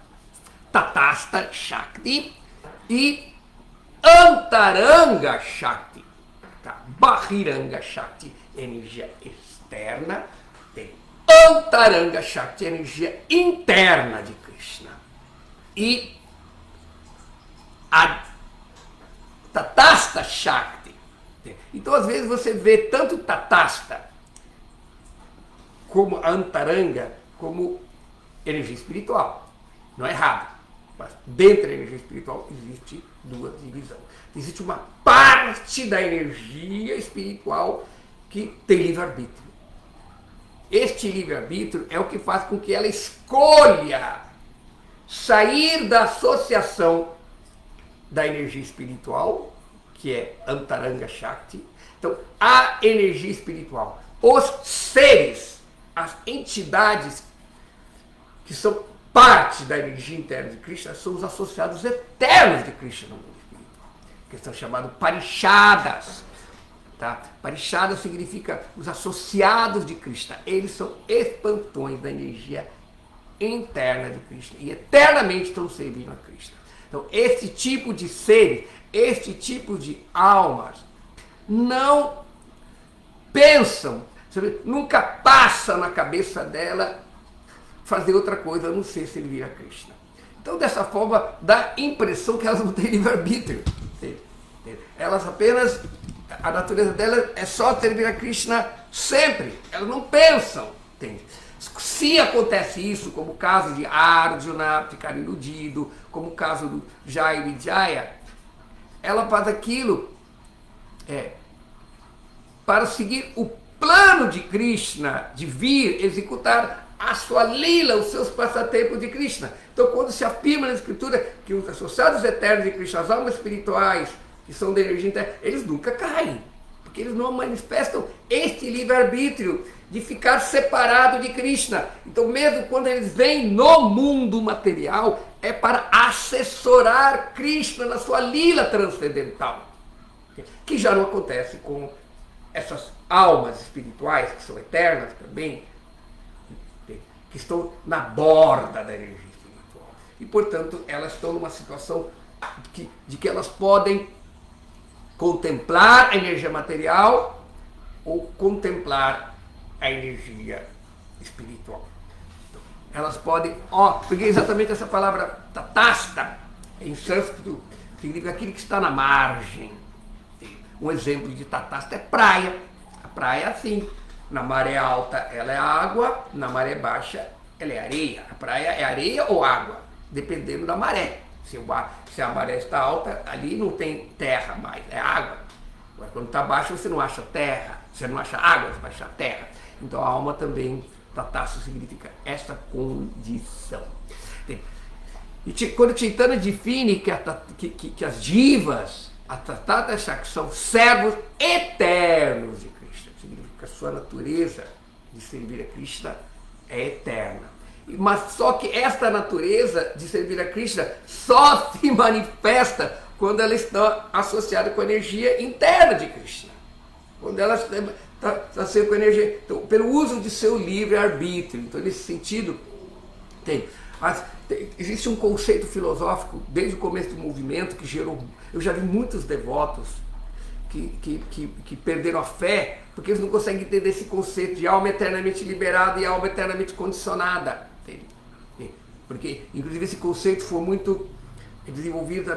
Tatastha Shakti e Antaranga Shakti. Tá? Bahiranga Shakti, energia externa, tem Antaranga Shakti, energia interna de Krishna. E a Tatastha Shakti. Então, às vezes, você vê tanto Tatastha como a Antaranga como energia espiritual. Não é errado. Mas dentro da energia espiritual existe duas divisões. Existe uma parte da energia espiritual que tem livre-arbítrio. Este livre-arbítrio é o que faz com que ela escolha sair da associação da energia espiritual, que é Antaranga Shakti. Então, a energia espiritual, os seres, as entidades que são parte da energia interna de Krishna, são os associados eternos de Krishna no mundo espiritual, que são chamados Parishadas. Tá? Parishadas significa os associados de Krishna. Eles são expansões da energia interna de Krishna e eternamente estão servindo a Krishna. Então, esse tipo de seres, este tipo de almas, não pensam, sabe? Nunca passa na cabeça dela fazer outra coisa a não ser servir a Krishna. Então, dessa forma, dá a impressão que elas não têm livre-arbítrio. Elas apenas, a natureza delas é só servir a Krishna sempre. Elas não pensam, entende? Se acontece isso, como o caso de Arjuna ficar iludido, como o caso do Jaya e Vijaya, ela faz aquilo para seguir o plano de Krishna, de vir executar a sua lila, os seus passatempos de Krishna. Então, quando se afirma na Escritura que os associados eternos de Krishna, as almas espirituais, que são da energia interna, eles nunca caem, porque eles não manifestam este livre-arbítrio de ficar separado de Krishna. Então, mesmo quando eles vêm no mundo material, é para assessorar Krishna na sua lila transcendental, que já não acontece com essas almas espirituais, que são eternas também, que estão na borda da energia espiritual. E, portanto, elas estão numa situação de que elas podem contemplar a energia material ou contemplar a energia espiritual. Então, elas podem, porque exatamente essa palavra tatasta, em sânscrito, significa aquele que está na margem. Um exemplo de tatasta é praia. A praia é assim. Na maré alta ela é água, na maré baixa ela é areia. A praia é areia ou água, dependendo da maré. Se a maré está alta, ali não tem terra mais, é água. Agora, quando está baixa, você não acha terra, você não acha água, você vai achar terra. Então a alma também, tatasta, significa essa condição. E quando Chaitanya define que as divas, a Tatastha Shakti, são servos eternos de Krishna, significa que a sua natureza de servir a Krishna é eterna. Mas só que esta natureza de servir a Krishna só se manifesta quando ela está associada com a energia interna de Krishna. Quando ela está associada com a energia... Então, pelo uso de seu livre-arbítrio. Então, nesse sentido, existe um conceito filosófico, desde o começo do movimento, que gerou... Eu já vi muitos devotos que perderam a fé, porque eles não conseguem entender esse conceito de alma eternamente liberada e alma eternamente condicionada. Porque, inclusive, esse conceito foi muito desenvolvido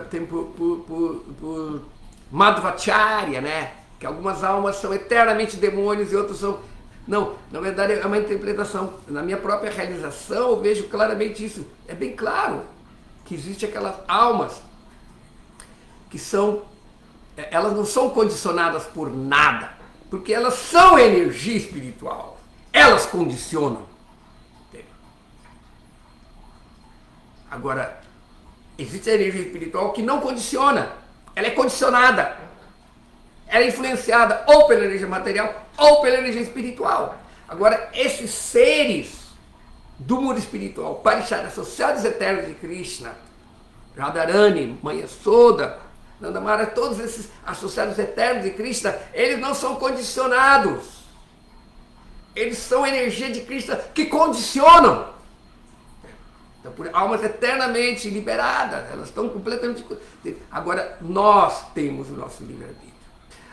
por Madhvacharya, né? Que algumas almas são eternamente demônios e outras são... Não, na verdade é uma interpretação. Na minha própria realização eu vejo claramente isso. É bem claro que existem aquelas almas que são... Elas não são condicionadas por nada. Porque elas são energia espiritual. Elas condicionam. Agora, existe a energia espiritual que não condiciona. Ela é condicionada. Ela é influenciada ou pela energia material ou pela energia espiritual. Agora, esses seres do mundo espiritual, Parishad, associados eternos de Krishna, Radharani, Mãe Yashoda, Nandamara, todos esses associados eternos de Krishna, eles não são condicionados. Eles são energia de Krishna que condicionam. Então, por almas eternamente liberadas, elas estão completamente... Agora, nós temos o nosso livre-arbítrio.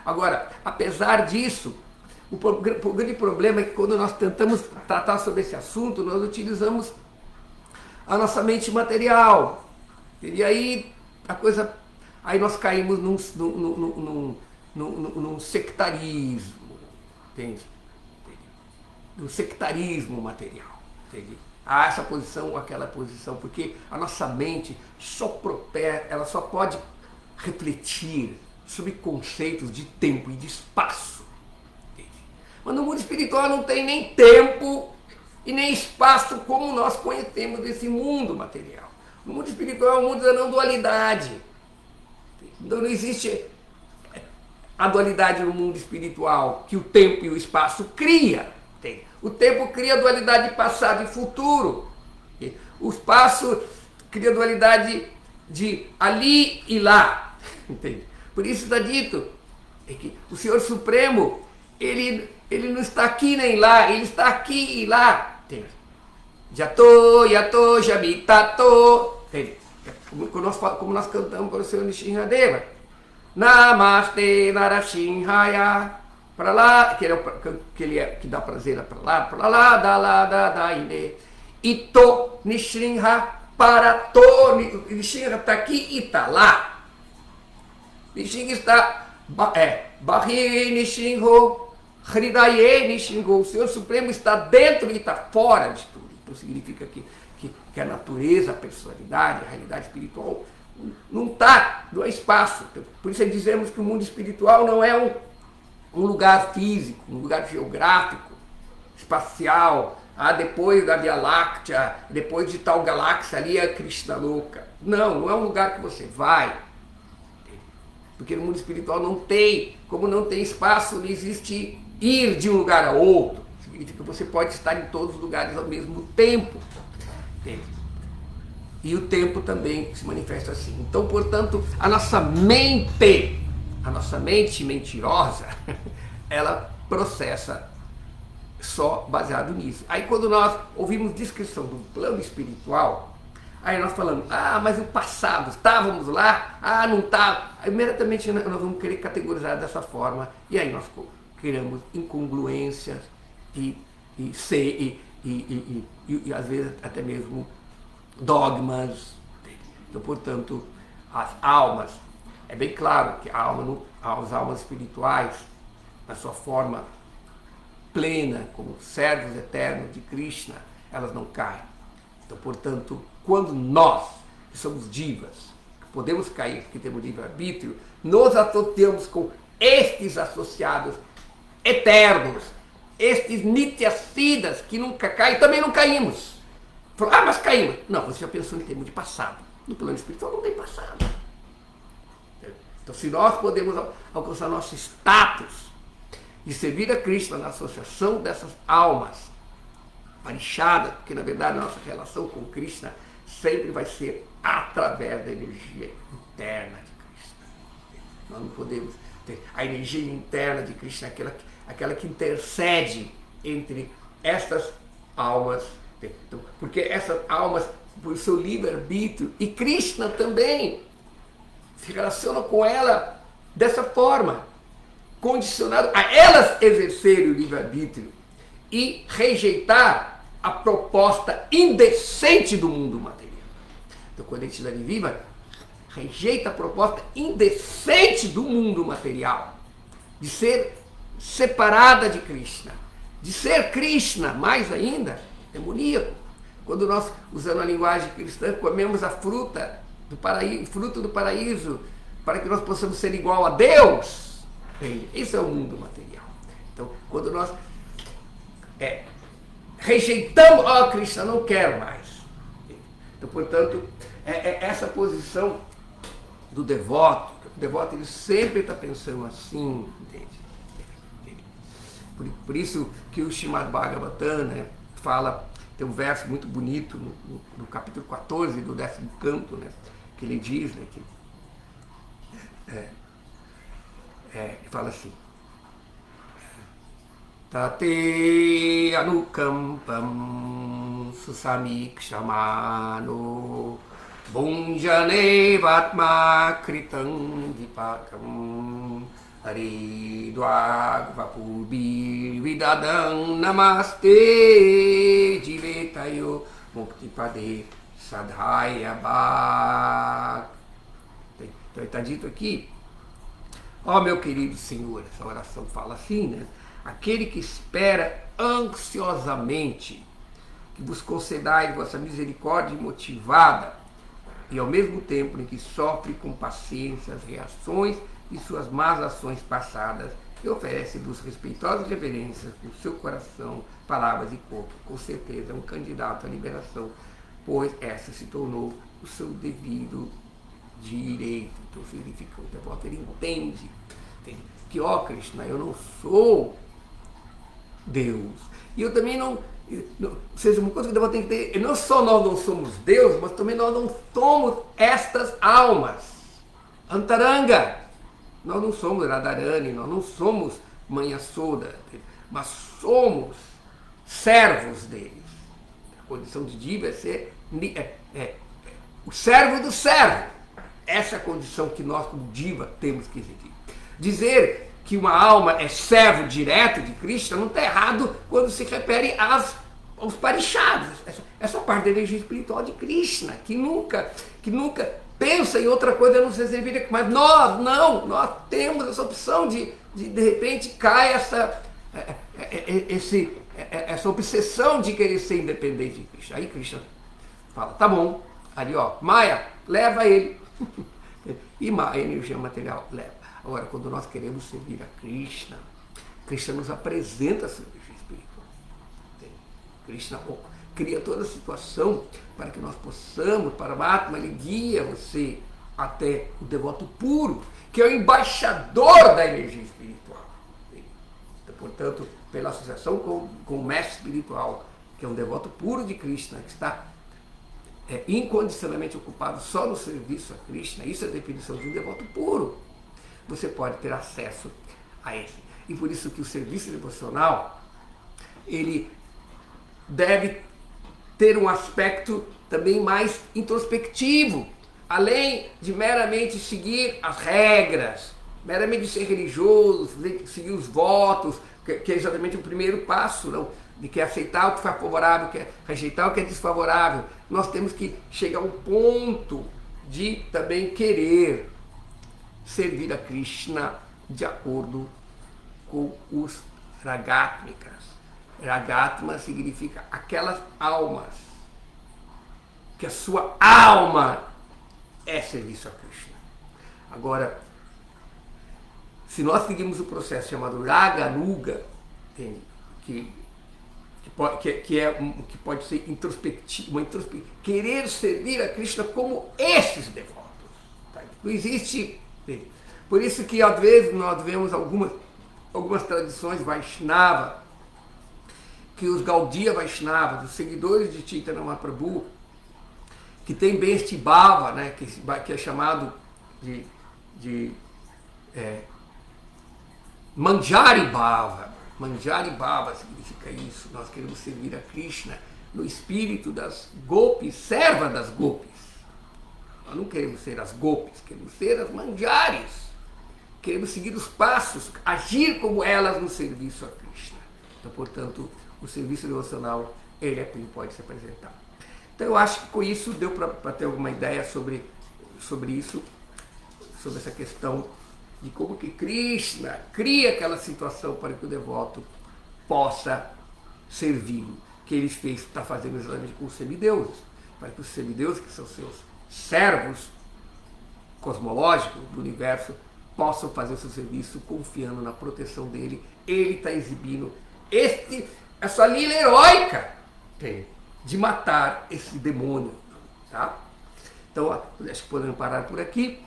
Agora, apesar disso, o grande problema é que quando nós tentamos tratar sobre esse assunto, nós utilizamos a nossa mente material. E aí a coisa... Aí nós caímos num sectarismo, entende? Num sectarismo material, entende? Há essa posição ou aquela posição, porque a nossa mente ela só pode refletir sobre conceitos de tempo e de espaço. Entende? Mas no mundo espiritual não tem nem tempo e nem espaço como nós conhecemos esse mundo material. O mundo espiritual é um mundo da não dualidade. Então não existe a dualidade no mundo espiritual que o tempo e o espaço cria. O tempo cria a dualidade de passado e futuro. O espaço cria a dualidade de ali e lá. Entende? Por isso está dito que o Senhor Supremo, ele não está aqui nem lá, ele está aqui e lá. Entende? Jato, yato, jamitato. Entende? Como nós cantamos para o Senhor Nishinradeva. Namaste Narashinhaya. Para lá, que dá prazer para lá, da, ine. Ito Nishinha para to. Nishinha está aqui e está lá. Nishinha está. Bahi Nishinho, Hridaye Nishinho. O Senhor Supremo está dentro e está fora de tudo. Então significa que a natureza, a personalidade, a realidade espiritual não está no espaço. Por isso dizemos que o mundo espiritual não é um lugar físico, um lugar geográfico, espacial. Depois da Via Láctea, depois de tal galáxia ali é Krishna louca. Não é um lugar que você vai. Porque no mundo espiritual não tem, como não tem espaço, não existe ir de um lugar a outro. Significa que você pode estar em todos os lugares ao mesmo tempo. E o tempo também se manifesta assim. Então, portanto, a nossa mente mentirosa, ela processa só baseado nisso. Aí quando nós ouvimos descrição do plano espiritual, aí nós falamos, mas o passado, estávamos lá, não está. Imediatamente nós vamos querer categorizar dessa forma, e aí nós criamos incongruências e às vezes até mesmo dogmas. Então, portanto, as almas, é bem claro que as almas espirituais, na sua forma plena, como servos eternos de Krishna, elas não caem. Então, portanto, quando nós, que somos divas, podemos cair, porque temos livre-arbítrio, nos associamos com estes associados eternos, estes nityasiddhas que nunca caem, também não caímos. Falou, mas caímos. Não, você já pensou em termos de passado. No plano espiritual não tem passado. Então, se nós podemos alcançar nosso status de servir a Krishna na associação dessas almas parishadas, porque na verdade a nossa relação com Krishna sempre vai ser através da energia interna de Krishna. Nós não podemos ter a energia interna de Krishna, aquela que intercede entre estas almas. Então, porque essas almas, por seu livre-arbítrio, e Krishna também se relaciona com ela dessa forma, condicionado a elas exercerem o livre-arbítrio e rejeitar a proposta indecente do mundo material. Então, quando a entidade viva rejeita a proposta indecente do mundo material, de ser separada de Krishna, de ser Krishna, mais ainda, demoníaco. Quando nós, usando a linguagem cristã, comemos a fruta do paraíso, fruto do paraíso, para que nós possamos ser igual a Deus. Isso é o mundo material. Então, quando nós rejeitamos, Krishna, não quero mais. Então, portanto, essa posição do devoto. O devoto ele sempre está pensando assim, entende? Por isso que o Srimad Bhagavatam, né, fala, tem um verso muito bonito no capítulo 14 do 10º canto, né, que ele diz, né, que ele fala assim: Tate anukampam susamikṣamano Bhunjane vatma kritam dipakam Haridvagvapurbi vidadam namaste Jivetayo muktipade sadhaya bhak. Então está dito aqui, meu querido Senhor, essa oração fala assim, né? Aquele que espera ansiosamente que vos concedais vossa misericórdia motivada e ao mesmo tempo em que sofre com paciência as reações de suas más ações passadas e oferece-vos respeitosas reverências no seu coração, palavras e corpo, com certeza é um candidato à liberação, pois essa se tornou o seu devido direito. Então significa o devoto, ele entende que, Krishna, eu não sou Deus. E eu também não, ou seja, uma coisa que o devoto tem que ter, não só nós não somos Deus, mas também nós não somos estas almas. Antaranga, nós não somos Radharani, nós não somos Mãe Yashoda, mas somos servos deles. A condição de Diva é ser o servo do servo. Essa é a condição que nós, como Diva, temos que exigir. Dizer que uma alma é servo direto de Krishna não está errado quando se refere aos parishadas. Essa parte da energia espiritual de Krishna, que nunca pensa em outra coisa a não ser servir. Mas nós não, nós temos essa opção de repente cai essa obsessão de querer ser independente de Krishna. Aí Krishna fala, tá bom, ali Maya, leva ele. E Maya, energia material, leva. Agora, quando nós queremos servir a Krishna, Krishna nos apresenta a sua energia espiritual. Krishna cria toda a situação para que nós possamos, Paramatma, ele guia você até o devoto puro, que é o embaixador da energia espiritual. Então, portanto, pela associação com o mestre espiritual, que é um devoto puro de Krishna, que está incondicionalmente ocupado só no serviço a Krishna, isso é a definição de um devoto puro. Você pode ter acesso a esse. E por isso que o serviço devocional, ele deve ter um aspecto também mais introspectivo, além de meramente seguir as regras, meramente ser religioso, seguir os votos, que é exatamente o primeiro passo, não? De que aceitar o que é favorável, que é rejeitar o que é desfavorável. Nós temos que chegar ao ponto de também querer servir a Krishna de acordo com os ragatmikas. Ragatma significa aquelas almas que a sua alma é serviço a Krishna. Agora, se nós seguimos o processo chamado Raganuga, que pode ser introspectivo, querer servir a Krishna como esses devotos. Tá? Não existe. Por isso que às vezes nós vemos algumas tradições Vaishnava, que os Gaudiya Vaishnavas, os seguidores de Chaitanya Mahaprabhu, que tem bem este bhava, né, que é chamado de Manjari Bhava. Manjari Bhava significa isso. Nós queremos servir a Krishna no espírito das gopis, serva das gopis. Nós não queremos ser as gopis, queremos ser as manjaris. Queremos seguir os passos, agir como elas no serviço a Krishna. Então, portanto, o serviço devocional, ele é quem pode se apresentar. Então, eu acho que com isso deu para ter alguma ideia sobre isso, sobre essa questão de como que Krishna cria aquela situação para que o devoto possa servi-lo, que ele está fazendo exatamente com os semideuses, para que os semideuses, que são seus servos cosmológicos do universo, possam fazer o seu serviço confiando na proteção dele. Ele está exibindo essa lila heróica de matar esse demônio. Tá? Então, acho que podemos parar por aqui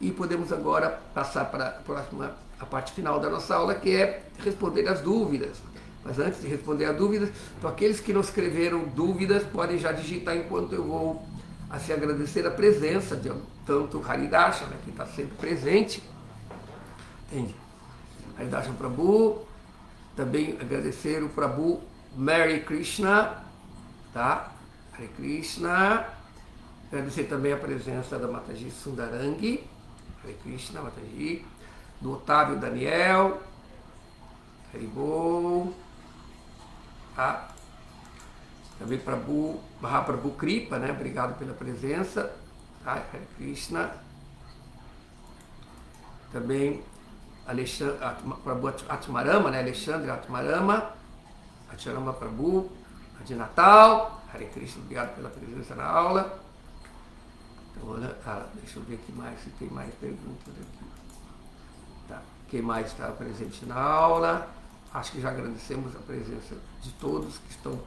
e podemos agora passar para a parte final da nossa aula, que é responder as dúvidas. Mas antes de responder as dúvidas, então aqueles que não escreveram dúvidas podem já digitar enquanto eu vou assim, agradecer a presença de tanto o Haridasha, né, que está sempre presente. Entende? Haridasha Prabhu. Também agradecer o Prabhu Mary Krishna. Tá? Hare Krishna. Agradecer também a presença da Mataji Sundarangi. Hare Krishna, Mataji. Do Otávio Daniel. Haribol. Tá? Também Prabhu, Mahaprabhu Kripa, né? Obrigado pela presença. Tá? Hare Krishna. Também Prabhu Atmarama, né? Alexandre Atmarama. Atmarama Prabhu. De Natal. Hare Krishna, obrigado pela presença na aula. Então, deixa eu ver aqui mais, se tem mais perguntas aqui. Tá. Quem mais está presente na aula? Acho que já agradecemos a presença de todos que estão,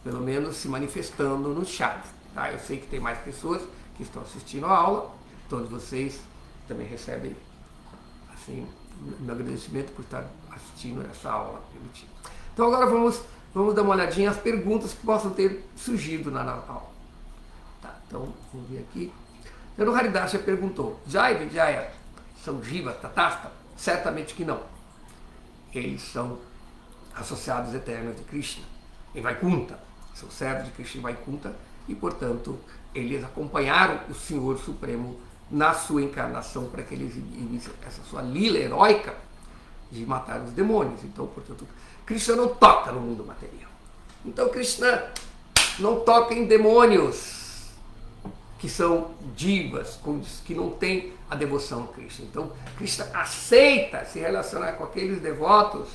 pelo menos, se manifestando no chat. Tá? Eu sei que tem mais pessoas que estão assistindo a aula. Todos vocês também recebem assim, meu agradecimento por estar assistindo essa aula. Então agora vamos dar uma olhadinha as perguntas que possam ter surgido na aula. Tá, então, vamos ver aqui. Então, o Haridasha perguntou, Jai e Vijaya são Jiva, Tatasta? Certamente que não. Eles são associados eternos de Krishna, em Vaikuntha. São servos de Krishna em Vaikuntha e, portanto, eles acompanharam o Senhor Supremo na sua encarnação para que eles iniciam essa sua lila heróica de matar os demônios. Então, portanto, Krishna não toca no mundo material. Então, Krishna não toca em demônios que são divas, que não têm a devoção a Krishna. Então, Krishna aceita se relacionar com aqueles devotos,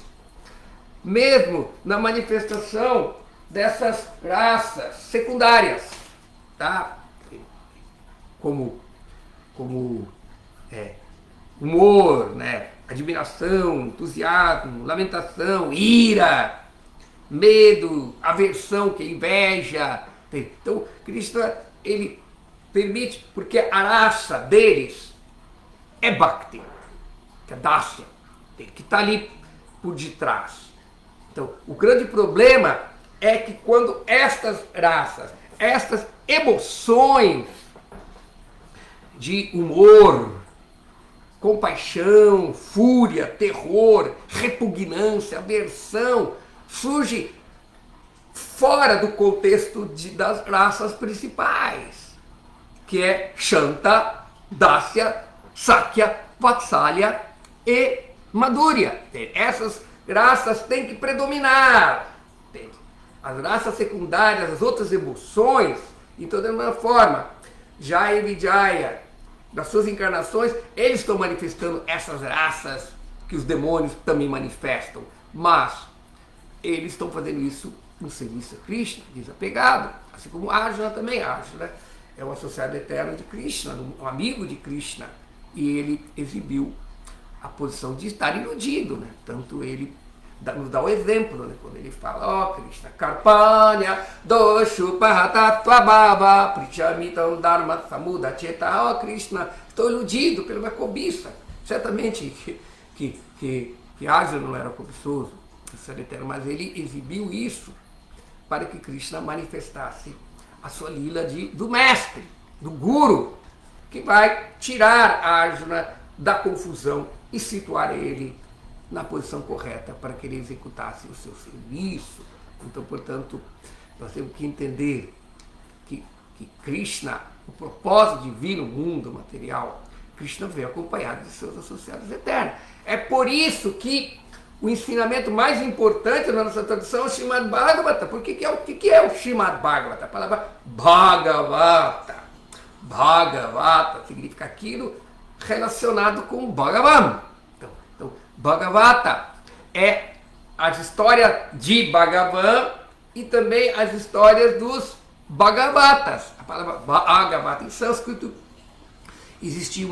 mesmo na manifestação dessas raças secundárias, tá? Como humor, né? Admiração, entusiasmo, lamentação, ira, medo, aversão, que é inveja. Então, Krishna, ele permite, porque a raça deles é Bhakti, que é Dasya, que está ali por detrás. Então, o grande problema é que quando estas raças, estas emoções de humor, compaixão, fúria, terror, repugnância, aversão, surge fora do contexto das raças principais, que é Shanta, Dasya, Sakya, Vatsalya e Madhurya. Essas raças têm que predominar. As raças secundárias, as outras emoções, então da mesma forma, Jaya e Vijaya, das suas encarnações, eles estão manifestando essas raças que os demônios também manifestam, mas eles estão fazendo isso no serviço a Krishna, desapegado, assim como Arjuna também. Arjuna é um associado eterno de Krishna, um amigo de Krishna, e ele exibiu a posição de estar iludido, né? Tanto ele nos dá o exemplo, né? Quando ele fala, ó Krishna, Karpanya, Doshu, Paratattva Bhava, Prichamitam Dharma Samuda Cheta, ó Krishna, estou iludido pela minha cobiça. Certamente que Arjuna não era cobiçoso, mas ele exibiu isso para que Krishna manifestasse a sua lila do mestre, do guru, que vai tirar Arjuna da confusão e situar ele na posição correta para que ele executasse o seu serviço. Então, portanto, nós temos que entender que Krishna, o propósito de vir no mundo material, Krishna veio acompanhado de seus associados eternos. É por isso que o ensinamento mais importante na nossa tradição é o Srimad Bhagavata. Por que é o Srimad Bhagavata? A palavra Bhagavata. Bhagavata significa aquilo relacionado com Bhagavan. Então, Bhagavata é as histórias de Bhagavan e também as histórias dos Bhagavatas. A palavra Bhagavata em sânscrito existe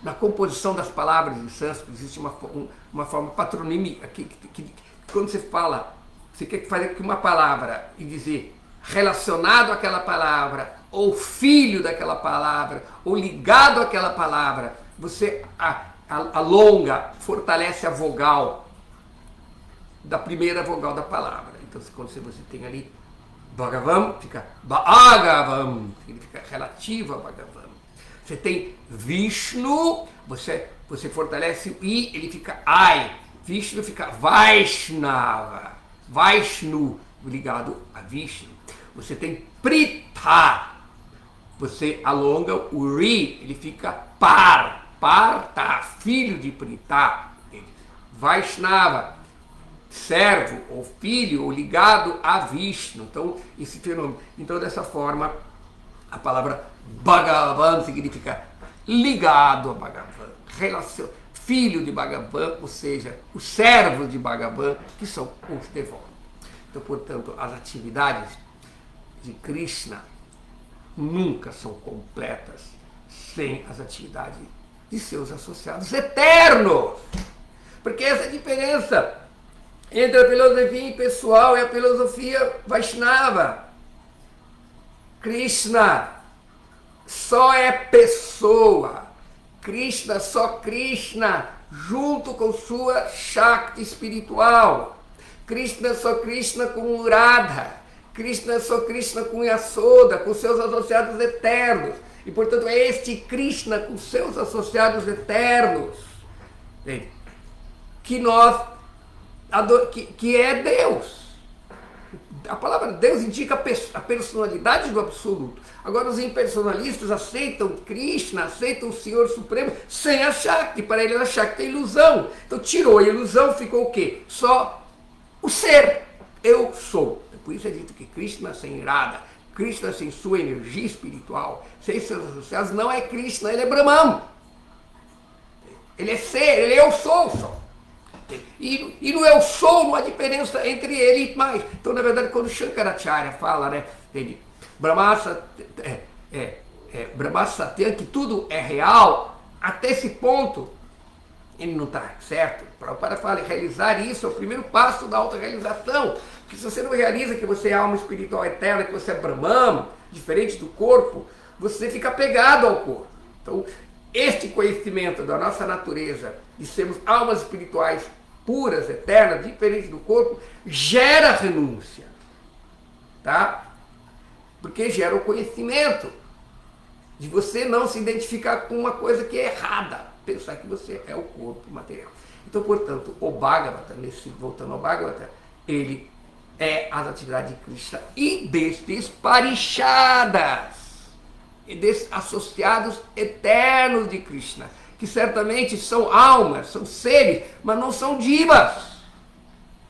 na composição das palavras em sânscrito, existe uma forma patronímica que quando você fala, você quer fazer uma palavra e dizer relacionado àquela palavra, ou filho daquela palavra, ou ligado àquela palavra, você alonga, fortalece a vogal da primeira vogal da palavra. Então, quando você tem ali Bhagavam, fica Bhagavam, significa relativo a Bhagavam. Você tem Vishnu, você fortalece o I, ele fica Ai. Vishnu fica Vaishnava, Vaishnu, ligado a Vishnu. Você tem Pritha, você alonga o Ri, ele fica Parta, filho de Pritha. Vaishnava, servo, ou filho, ou ligado a Vishnu. Então, esse fenômeno. Então, dessa forma, a palavra Bhagavan significa ligado a Bhagavan, filho de Bhagavan, ou seja, os servos de Bhagavan, que são os devotos. Então, portanto, as atividades de Krishna nunca são completas sem as atividades de seus associados eternos. Porque essa é a diferença entre a filosofia impessoal e a filosofia Vaishnava. Krishna só é pessoa. Krishna, só Krishna, junto com sua Shakti espiritual. Krishna, só Krishna com Radha. Krishna, só Krishna com Yasoda, com seus associados eternos. E, portanto, é este Krishna com seus associados eternos que que é Deus. A palavra Deus indica a personalidade do absoluto. Agora, os impersonalistas aceitam Krishna, aceitam o Senhor Supremo sem a Shakti. Para eles, a Shakti é ilusão. Então, tirou a ilusão, ficou o quê? Só o ser. Eu sou. Por isso é dito que Krishna sem Radha, Krishna sem sua energia espiritual, sem seus associados, não é Krishna, ele é Brahman. Ele é ser, ele é eu sou só. E no eu sou não há diferença entre ele e mais. Então, na verdade, quando Shankaracharya fala, né, Brahma Satyam, que tudo é real, até esse ponto, ele não está certo. Prabhupada fala, realizar isso é o primeiro passo da autorrealização. Porque se você não realiza que você é alma espiritual eterna, que você é Brahman, diferente do corpo, você fica apegado ao corpo. Então, este conhecimento da nossa natureza, de sermos almas espirituais puras, eternas, diferentes do corpo, gera renúncia. Tá? Porque gera o conhecimento de você não se identificar com uma coisa que é errada, pensar que você é o corpo material. Então, portanto, o Bhagavata, voltando ao Bhagavata, ele é as atividades de Krishna e destes parishadas, e desses associados eternos de Krishna, que certamente são almas, são seres, mas não são divas.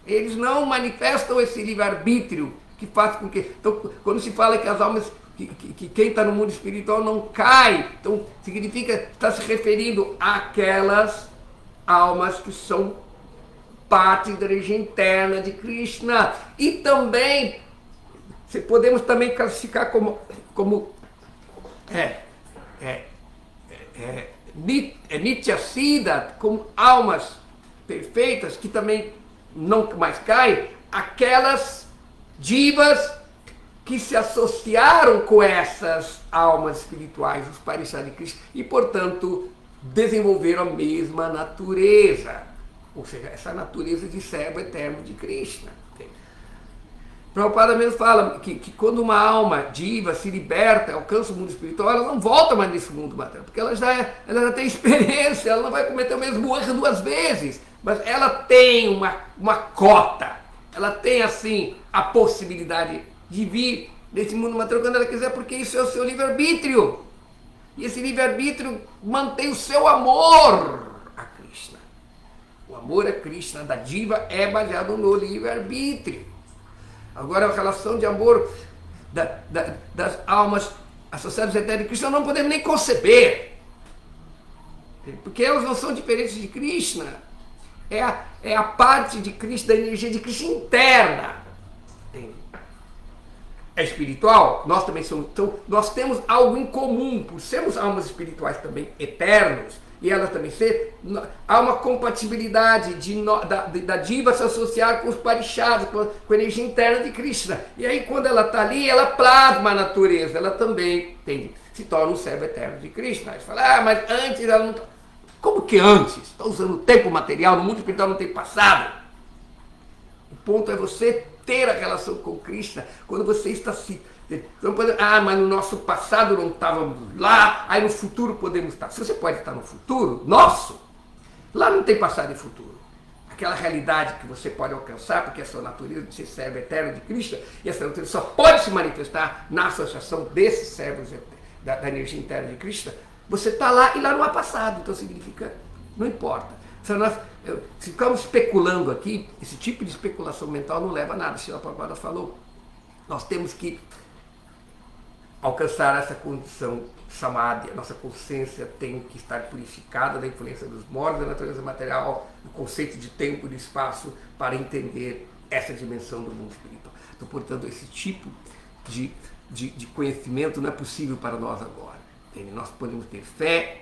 Eles não manifestam esse livre-arbítrio que faz com que... Então, quando se fala que as almas, que quem está no mundo espiritual não cai, então significa, está se referindo àquelas almas que são parte da energia interna de Krishna. E também, podemos também classificar como Nitya Siddha, como almas perfeitas, que também não mais caem, aquelas divas que se associaram com essas almas espirituais, os Parishadas de Krishna, e, portanto, desenvolveram a mesma natureza, ou seja, essa natureza de servo eterno de Krishna. Prabhupada mesmo fala que quando uma alma diva se liberta, alcança o mundo espiritual, ela não volta mais nesse mundo material, porque ela já tem experiência, ela não vai cometer o mesmo erro duas vezes, mas ela tem uma cota, ela tem assim a possibilidade de vir nesse mundo material quando ela quiser, porque isso é o seu livre-arbítrio. E esse livre-arbítrio mantém o seu amor a Krishna. O amor a Krishna da diva é baseado no livre-arbítrio. Agora, a relação de amor das almas associadas eternas de Krishna não podemos nem conceber. Porque elas não são diferentes de Krishna. É a parte de Krishna, da energia de Krishna interna. é espiritual, nós também somos. Então, nós temos algo em comum, por sermos almas espirituais também eternos, e ela também ser, há uma compatibilidade da diva se associar com os parixás, com a energia interna de Krishna. E aí, quando ela está ali, ela plasma a natureza, ela também se torna um servo eterno de Krishna. Aí você fala, mas antes ela não. Como que antes? Está usando o tempo material, no mundo espiritual não tem passado. O ponto é você ter a relação com Krishna quando você está se. Então, mas no nosso passado não estávamos lá, aí no futuro podemos estar. Se você pode estar no futuro, nosso, lá não tem passado e futuro. Aquela realidade que você pode alcançar, porque a sua natureza de ser servo eterno de Krishna, e essa natureza só pode se manifestar na associação desses servos da energia interna de Krishna, você está lá e lá não há passado, então significa, não importa. Se nós ficamos especulando aqui, esse tipo de especulação mental não leva a nada. Srila Prabhupada falou, nós temos que alcançar essa condição samadhi, a nossa consciência tem que estar purificada da influência dos modos da natureza material, do conceito de tempo e de espaço, para entender essa dimensão do mundo espiritual. Então, portanto, esse tipo de conhecimento não é possível para nós agora. Entende? Nós podemos ter fé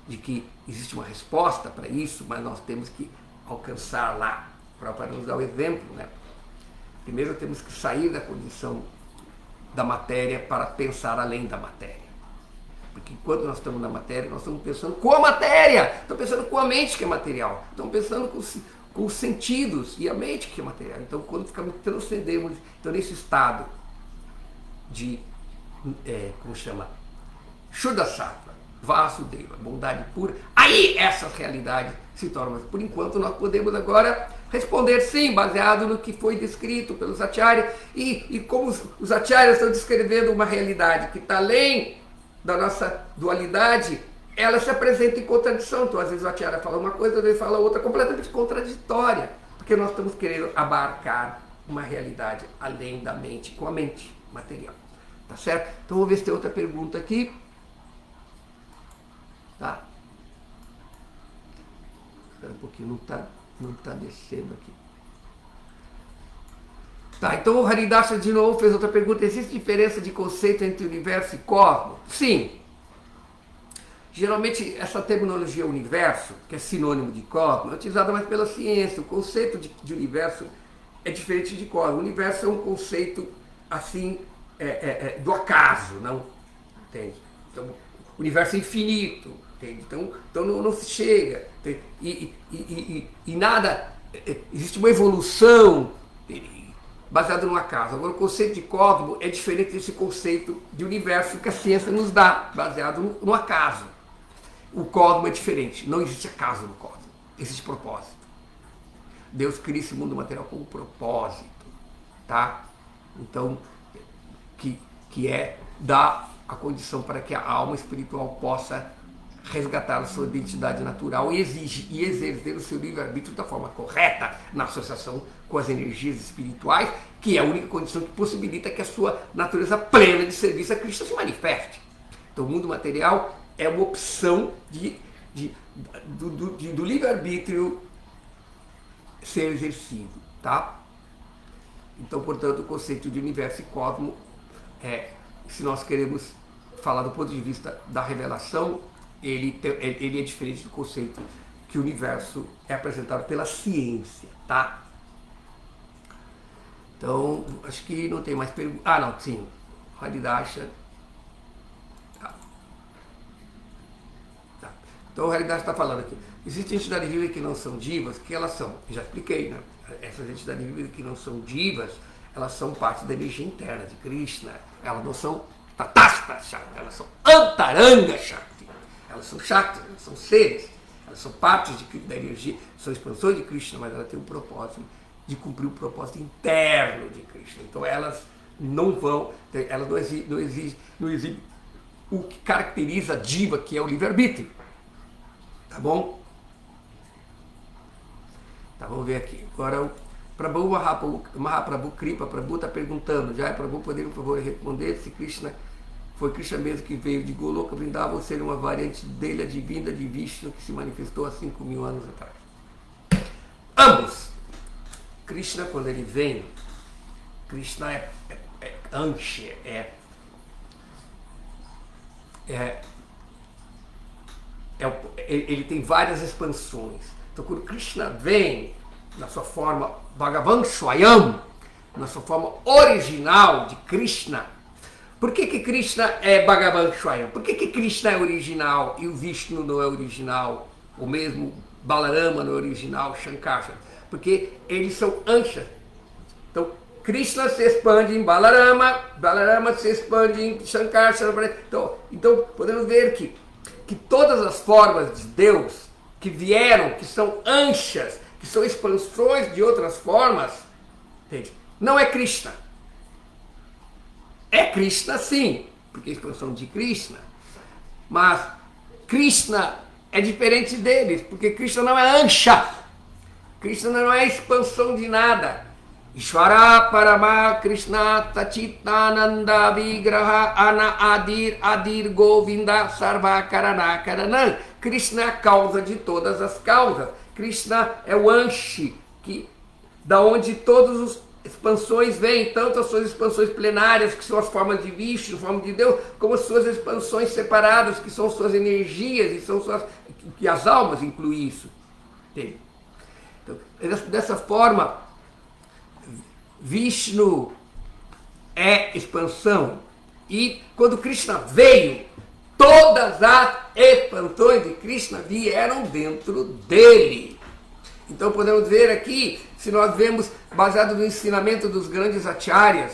de que existe uma resposta para isso, mas nós temos que alcançar lá. Para nos dar o exemplo, né? Primeiro temos que sair da condição da matéria para pensar além da matéria. Porque enquanto nós estamos na matéria, nós estamos pensando com a matéria, estamos pensando com a mente que é material, estamos pensando com os sentidos e a mente que é material. Então, quando transcendemos, então nesse estado de, como chama? Shuddha Sattva, Vasudeva, bondade pura, aí essa realidade se torna. Mas por enquanto nós podemos agora responder sim, baseado no que foi descrito pelos acharyas, e como os acharyas estão descrevendo uma realidade que está além da nossa dualidade, ela se apresenta em contradição. Então às vezes o acharya fala uma coisa, às vezes fala outra, completamente contraditória, porque nós estamos querendo abarcar uma realidade além da mente, com a mente material. Tá certo? Então vamos ver se tem outra pergunta aqui. Tá? Espera um pouquinho, não está descendo aqui. Tá, então o Haridasa de novo fez outra pergunta. Existe diferença de conceito entre universo e cosmos? Sim. Geralmente essa terminologia universo, que é sinônimo de cosmos, é utilizada mais pela ciência. O conceito de universo é diferente de cosmos. O universo é um conceito assim, do acaso, não? Entende? Então, o universo é infinito. Então não se chega. E nada, existe uma evolução baseada no acaso. Agora o conceito de cosmos é diferente desse conceito de universo que a ciência nos dá, baseado no acaso. O cosmos é diferente, não existe acaso no cosmos, existe propósito. Deus cria esse mundo material com um propósito, tá? Então, que é dar a condição para que a alma espiritual possa resgatar a sua identidade natural e exercer o seu livre-arbítrio da forma correta, na associação com as energias espirituais, que é a única condição que possibilita que a sua natureza plena de serviço a Cristo se manifeste. Então o mundo material é uma opção do livre-arbítrio ser exercido, tá? Então, portanto, o conceito de universo e cosmos, se nós queremos falar do ponto de vista da revelação, ele é diferente do conceito que o universo é apresentado pela ciência, tá? Então, acho que não tem mais perguntas. Ah, não, sim. Haridasha. Tá. Então, o Haridasha está falando aqui. Existem entidades vivas que não são divas, que elas são? Já expliquei, né? Essas entidades vivas que não são divas, elas são parte da energia interna de Krishna. Elas não são Tatasta Shakti, elas são Antaranga Shakti. Elas são Shakti, elas são seres, elas são partes da energia, são expansões de Krishna, mas elas têm um propósito de cumprir o propósito interno de Krishna. Então elas não vão, elas não exigem o que caracteriza a diva, que é o livre-arbítrio. Tá bom? Tá, vamos ver aqui. Agora o Prabhu Mahaprabhu Kripa Prabhu está perguntando, já Prabhu, poderia por favor responder se Krishna foi Krishna mesmo que veio de Goloka Vrindavan ou ser uma variante dele advinda de Vishnu que se manifestou há 5.000 anos atrás? Ambos. Krishna, quando ele vem, Krishna Anshi, ele tem várias expansões. Então, quando Krishna vem na sua forma Bhagavan Swayam, na sua forma original de Krishna, por que Krishna é Bhagavan Swayam? Por que Krishna é original e o Vishnu não é original? O mesmo Balarama não é original, Shankara? Porque eles são anshas. Então, Krishna se expande em Balarama, Balarama se expande em Shankara. Então podemos ver que todas as formas de Deus que vieram, que são anshas, que são expansões de outras formas, entende? Não é Krishna. É Krishna sim, porque é a expansão de Krishna, mas Krishna é diferente deles, porque Krishna não é ansha. Krishna não é expansão de nada. Ishvara Parama Krishna Tachitananda Vigraha Ana Adir Govinda Sarva Karana Karanan. Krishna é a causa de todas as causas. Krishna é o Anshi, da onde todas as expansões vêm, tanto as suas expansões plenárias, que são as formas de Vishnu, forma de Deus, como as suas expansões separadas, que são suas energias, e são que as almas incluem isso. Entende? Então, dessa forma, Vishnu é expansão. E quando Krishna veio, todas as expansões de Krishna vieram dentro dele. Então podemos ver aqui, se nós vemos, baseado no ensinamento dos grandes acharyas,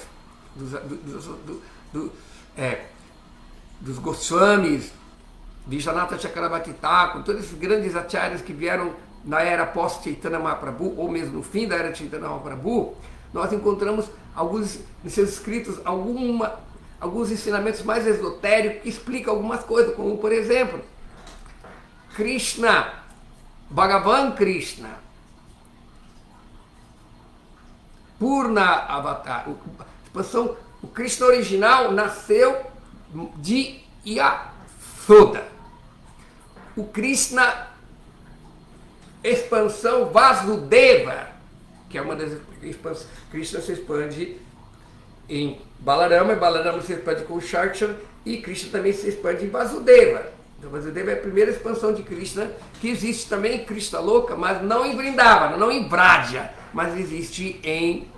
dos Goswamis, Vishwanatha Chakravarti Thakur, todos esses grandes acharyas que vieram na era pós-Chaitanya Mahaprabhu, ou mesmo no fim da era Chaitanya Mahaprabhu, nós encontramos alguns, em seus escritos, alguns ensinamentos mais esotéricos que explicam algumas coisas, como por exemplo, Krishna, Bhagavan Krishna, Purna Avatar, o Krishna original nasceu de Yasoda. O Krishna expansão Vasudeva, que é uma das expansões, Krishna se expande em Balarama, e Balarama se expande com Shakshan, e Krishna também se expande em Vasudeva. Então Vasudeva é a primeira expansão de Krishna, que existe também em Krishna Loka, mas não em Vrindavana, não em Vraja, mas existe em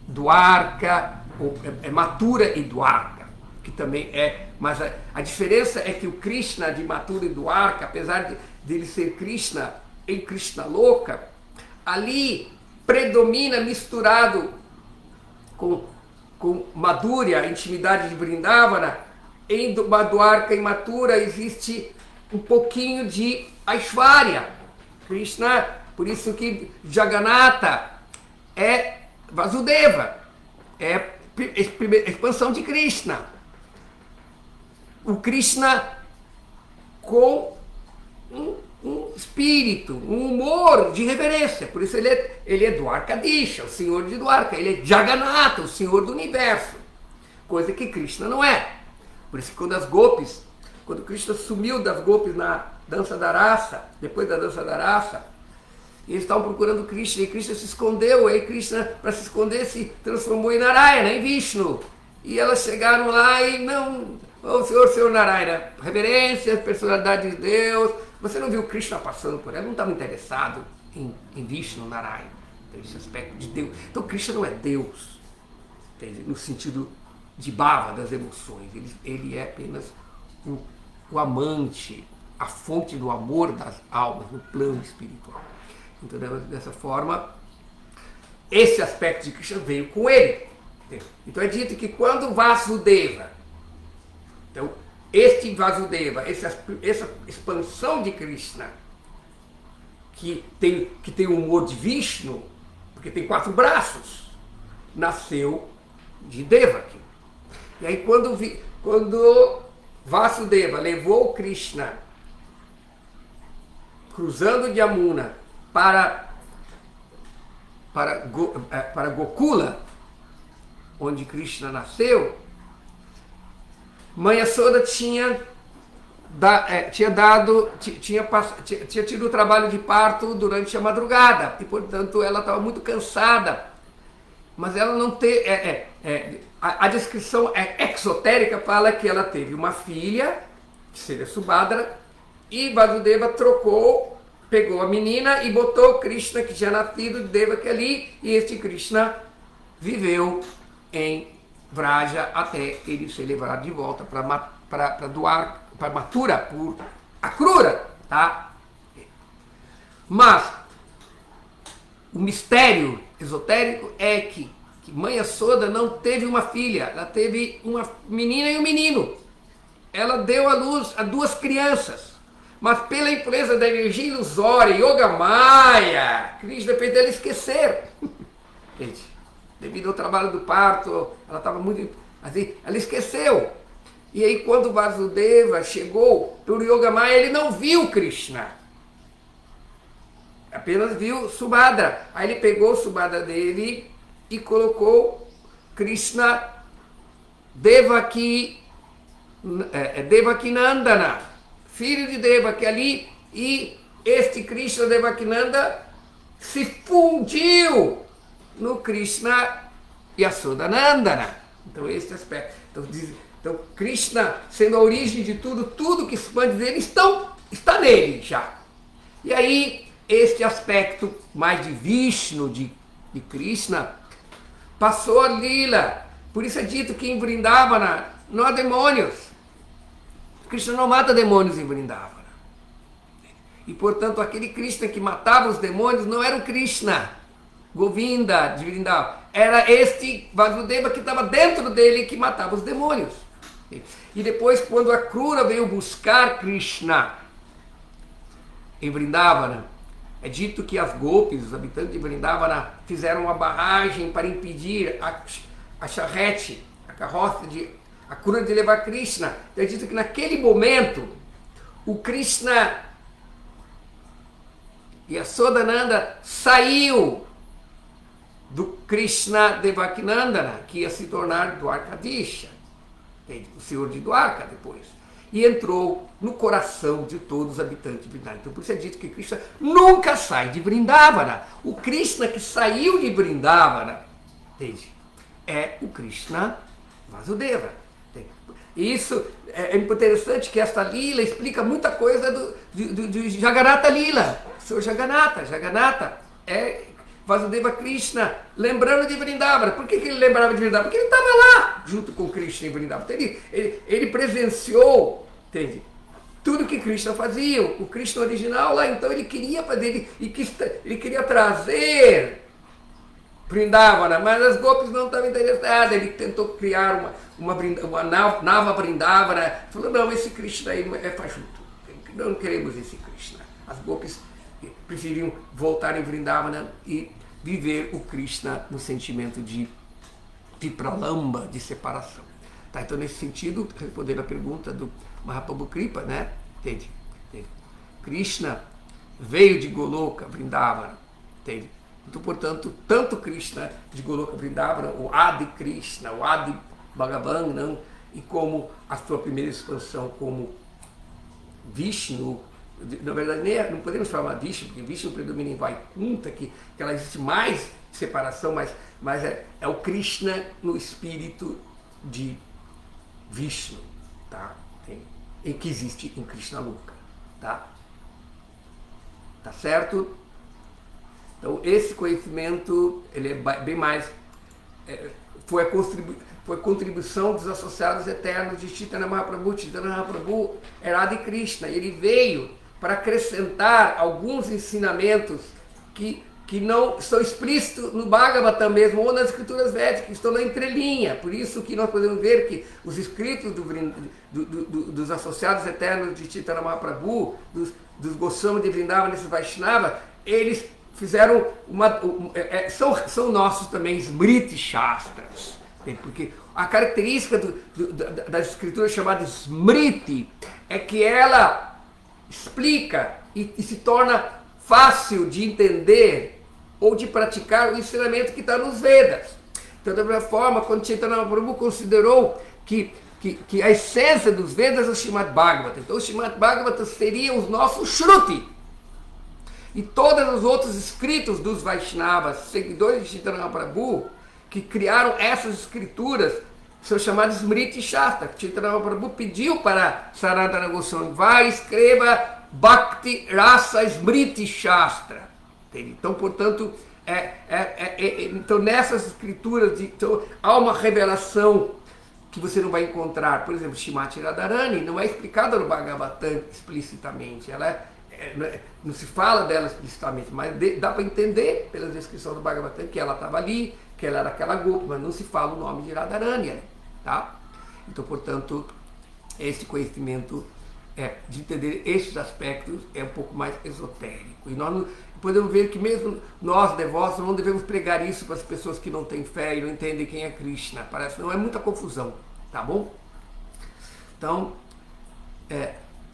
Dwarka, Mathura e Dwarka, que também é, mas a diferença é que o Krishna de Mathura e Dwarka, apesar de ele ser Krishna em Krishna Loka, ali predomina misturado com Madhurya, a intimidade de Vrindavana. Em Dwarka e Mathura existe um pouquinho de Aishwarya. Krishna, por isso que Jagannatha é Vasudeva, é a expansão de Krishna. O Krishna com um espírito, um humor de reverência. Por isso ele é Dwarkadisha, o senhor de Dwarka. Ele é Jagannatha, o senhor do universo. Coisa que Krishna não é. Por isso que quando Krishna sumiu das gopis na dança da raça, depois da dança da raça, eles estavam procurando Krishna, e Krishna se escondeu. Aí Krishna, para se esconder, se transformou em Narayana, em Vishnu. E elas chegaram lá e não... Oh, senhor Narayana, reverência, personalidade de Deus. Você não viu Krishna passando por ela? Não estava interessado em Vishnu, Narayana, esse aspecto de Deus. Então Krishna não é Deus, entende? No sentido de bhava, das emoções. Ele é apenas o amante, a fonte do amor das almas no plano espiritual. Então, dessa forma, esse aspecto de Krishna veio com ele. Entende? Então é dito que quando Vasudeva, então este Vasudeva, essa expansão de Krishna, que tem o humor de Vishnu, porque tem 4 braços, nasceu de Devaki. E aí quando Vasudeva levou Krishna cruzando de Yamuna para Gokula, onde Krishna nasceu, Mãe Yasoda tinha tido o trabalho de parto durante a madrugada, e portanto ela estava muito cansada, mas ela não A descrição exotérica fala que ela teve uma filha, que seria Subhadra, e Vasudeva pegou a menina e botou Krishna, que tinha nascido de Devaki ali, e este Krishna viveu em Vraja até ele ser levado de volta para Mathura por Akrura, tá? Mas o mistério esotérico é que Mãe Yashoda não teve uma filha, ela teve uma menina e um menino. Ela deu à luz a duas crianças, mas pela influência da energia ilusória, Yoga Maya, Krishna fez ela esquecer. Gente, devido ao trabalho do parto, ela estava muito assim, ela esqueceu. E aí quando Vasudeva chegou pelo Yoga Maya, ele não viu Krishna, apenas viu Subhadra. Aí ele pegou Subhadra dele e colocou Krishna Devakinandana, filho de Devaki ali, e este Krishna Devakinanda se fundiu no Krishna Yashodanandana. Então esse aspecto. Então Krishna, sendo a origem de tudo, tudo que expande dele está nele já. E aí este aspecto mais de Vishnu, de Krishna, passou a Lila. Por isso é dito que em Vrindavana não há demônios. Krishna não mata demônios em Vrindavana. E portanto aquele Krishna que matava os demônios não era o Krishna Govinda de Vrindavana. Era este Vasudeva que estava dentro dele que matava os demônios. E depois quando a Akrura veio buscar Krishna em Vrindavana, é dito que as Gopis, os habitantes de Vrindavana, fizeram uma barragem para impedir a charrete, a carroça de Akrura de levar Krishna. É dito que naquele momento o Krishna Yashodananda saiu do Krishna Devakinandana, que ia se tornar Dwarkadisha, o senhor de Dwarka depois, e entrou no coração de todos os habitantes de Vrindavana. Então por isso é dito que Krishna nunca sai de Vrindavana. O Krishna que saiu de Vrindavana, entende? É o Krishna Vasudeva. Isso é interessante que esta Lila explica muita coisa do Jagannatha Lila. O senhor Jagannatha é Vasudeva Krishna, lembrando de Vrindavana. Por que ele lembrava de Vrindavana? Porque ele estava lá, junto com Krishna em Vrindavana. Então, ele presenciou, entende? Tudo que Krishna fazia, o Krishna original lá. Então ele queria fazer, ele queria trazer Vrindavana, mas as Gopis não estavam interessadas. Ele tentou criar uma nova Vrindavana. Falou, não, esse Krishna aí é fajuto. Não queremos esse Krishna. As Gopis preferiam voltar em Vrindavana e viver o Krishna no sentimento de Vipralamba, de separação. Tá, então, nesse sentido, respondendo a pergunta do Mahaprabhu Kripa, né? Entende? Krishna veio de Goloka, Vrindavana. Entende? Então, portanto, tanto Krishna de Goloka, Vrindavana, o Adi Krishna, o Adi Bhagavan, não? E como a sua primeira expansão como Vishnu, na verdade, não podemos falar Vishnu, porque Vishnu predomina em Vaikuntha, que ela existe mais separação, mas é o Krishna no espírito de Vishnu, tá? Em que existe em Krishna Loka, tá? Tá certo? Então esse conhecimento, ele é bem mais, foi a contribuição dos associados eternos de Chaitanya Mahaprabhu. Chaitanya Mahaprabhu era de Krishna, ele veio para acrescentar alguns ensinamentos que não estão explícitos no Bhagavatam mesmo, ou nas escrituras védicas, que estão na entrelinha. Por isso que nós podemos ver que os escritos dos associados eternos de Chaitanya Mahaprabhu, dos Goswami de Vrindavana, desses Vaishnava, eles fizeram são nossos também Smriti Shastras. Porque a característica das escrituras chamadas Smriti é que ela explica e se torna fácil de entender ou de praticar o ensinamento que está nos Vedas. Então, da mesma forma, quando Chaitanya Mahaprabhu considerou que a essência dos Vedas é o Srimad Bhagavatam, então o Srimad Bhagavatam seria os nossos Shruti. E todos os outros escritos dos Vaishnavas, seguidores de Chaitanya Mahaprabhu, que criaram essas escrituras, são chamadas Smriti Shastra. Chaitanya Mahaprabhu pediu para Sanatana Goswami, vai, escreva Bhakti Rasa Smriti Shastra. Então, portanto, então nessas escrituras então, há uma revelação que você não vai encontrar. Por exemplo, Srimati Radharani não é explicada no Bhagavatam explicitamente. Ela não se fala dela explicitamente, mas dá para entender pela descrição do Bhagavatam que ela estava ali, que ela era aquela Gopi, mas não se fala o nome de Radharani. Tá? Então, portanto, esse conhecimento de entender esses aspectos é um pouco mais esotérico. E nós podemos ver que mesmo nós, devotos, não devemos pregar isso para as pessoas que não têm fé e não entendem quem é Krishna. Parece que não é muita confusão, tá bom? Então,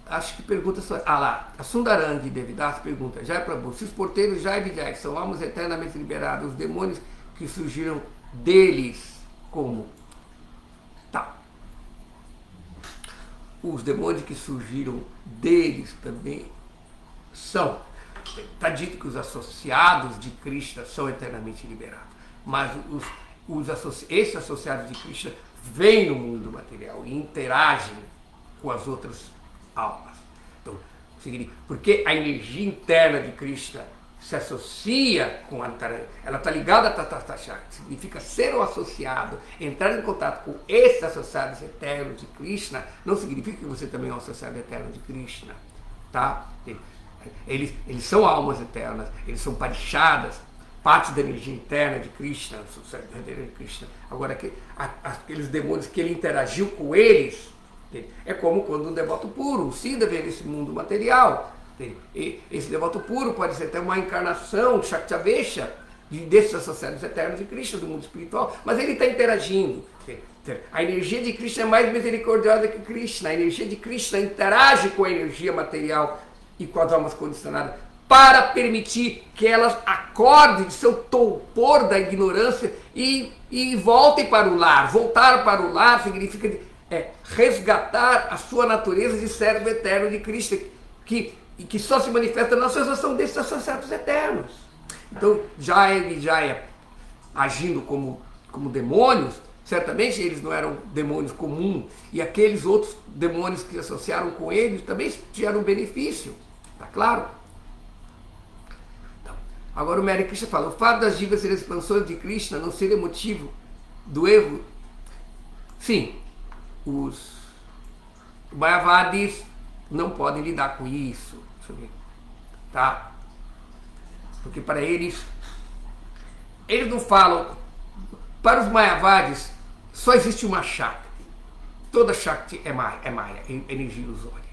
acho que pergunta só... Ah lá, a Sundarangi Devidas pergunta, Jai Prabhu, se os porteiros Jai Vijay são almas eternamente liberadas, os demônios que surgiram deles, como? Tá. Os demônios que surgiram deles também são. Está dito que os associados de Krishna são eternamente liberados. Mas esses associados de Krishna vêm no mundo material e interagem com as outras almas. Então, porque a energia interna de Krishna se associa com a Antarana, ela está ligada a Tatastha Shakti, significa ser um associado, entrar em contato com esses associados eternos de Krishna, não significa que você também é um associado eterno de Krishna, tá? Eles são almas eternas, eles são parichadas, parte da energia interna de Krishna, de Krishna. Agora, aqueles demônios que ele interagiu com eles, é como quando um devoto puro, o Siddha vem nesse mundo material. E esse devoto puro pode ser até uma encarnação, Shaktavesha, desses associados eternos de Krishna, do mundo espiritual, mas ele está interagindo. A energia de Krishna é mais misericordiosa que Krishna. A energia de Krishna interage com a energia material e com as almas condicionadas para permitir que elas acordem de seu torpor da ignorância e voltem para o lar. Voltar para o lar significa resgatar a sua natureza de servo eterno de Krishna, que só se manifesta na associação desses associados eternos. Então, Jaya e Vijaya agindo como demônios, certamente eles não eram demônios comuns, e aqueles outros demônios que se associaram com eles também tiveram benefício, tá claro? Então, agora o Mary Krishna fala, o fato das divas serem expansões de Krishna não seria motivo do erro? Sim, os Mayavadis não podem lidar com isso, tá? Porque para eles não falam, para os Mayavadis só existe uma Shakti, toda Shakti é Maya, energia ilusória.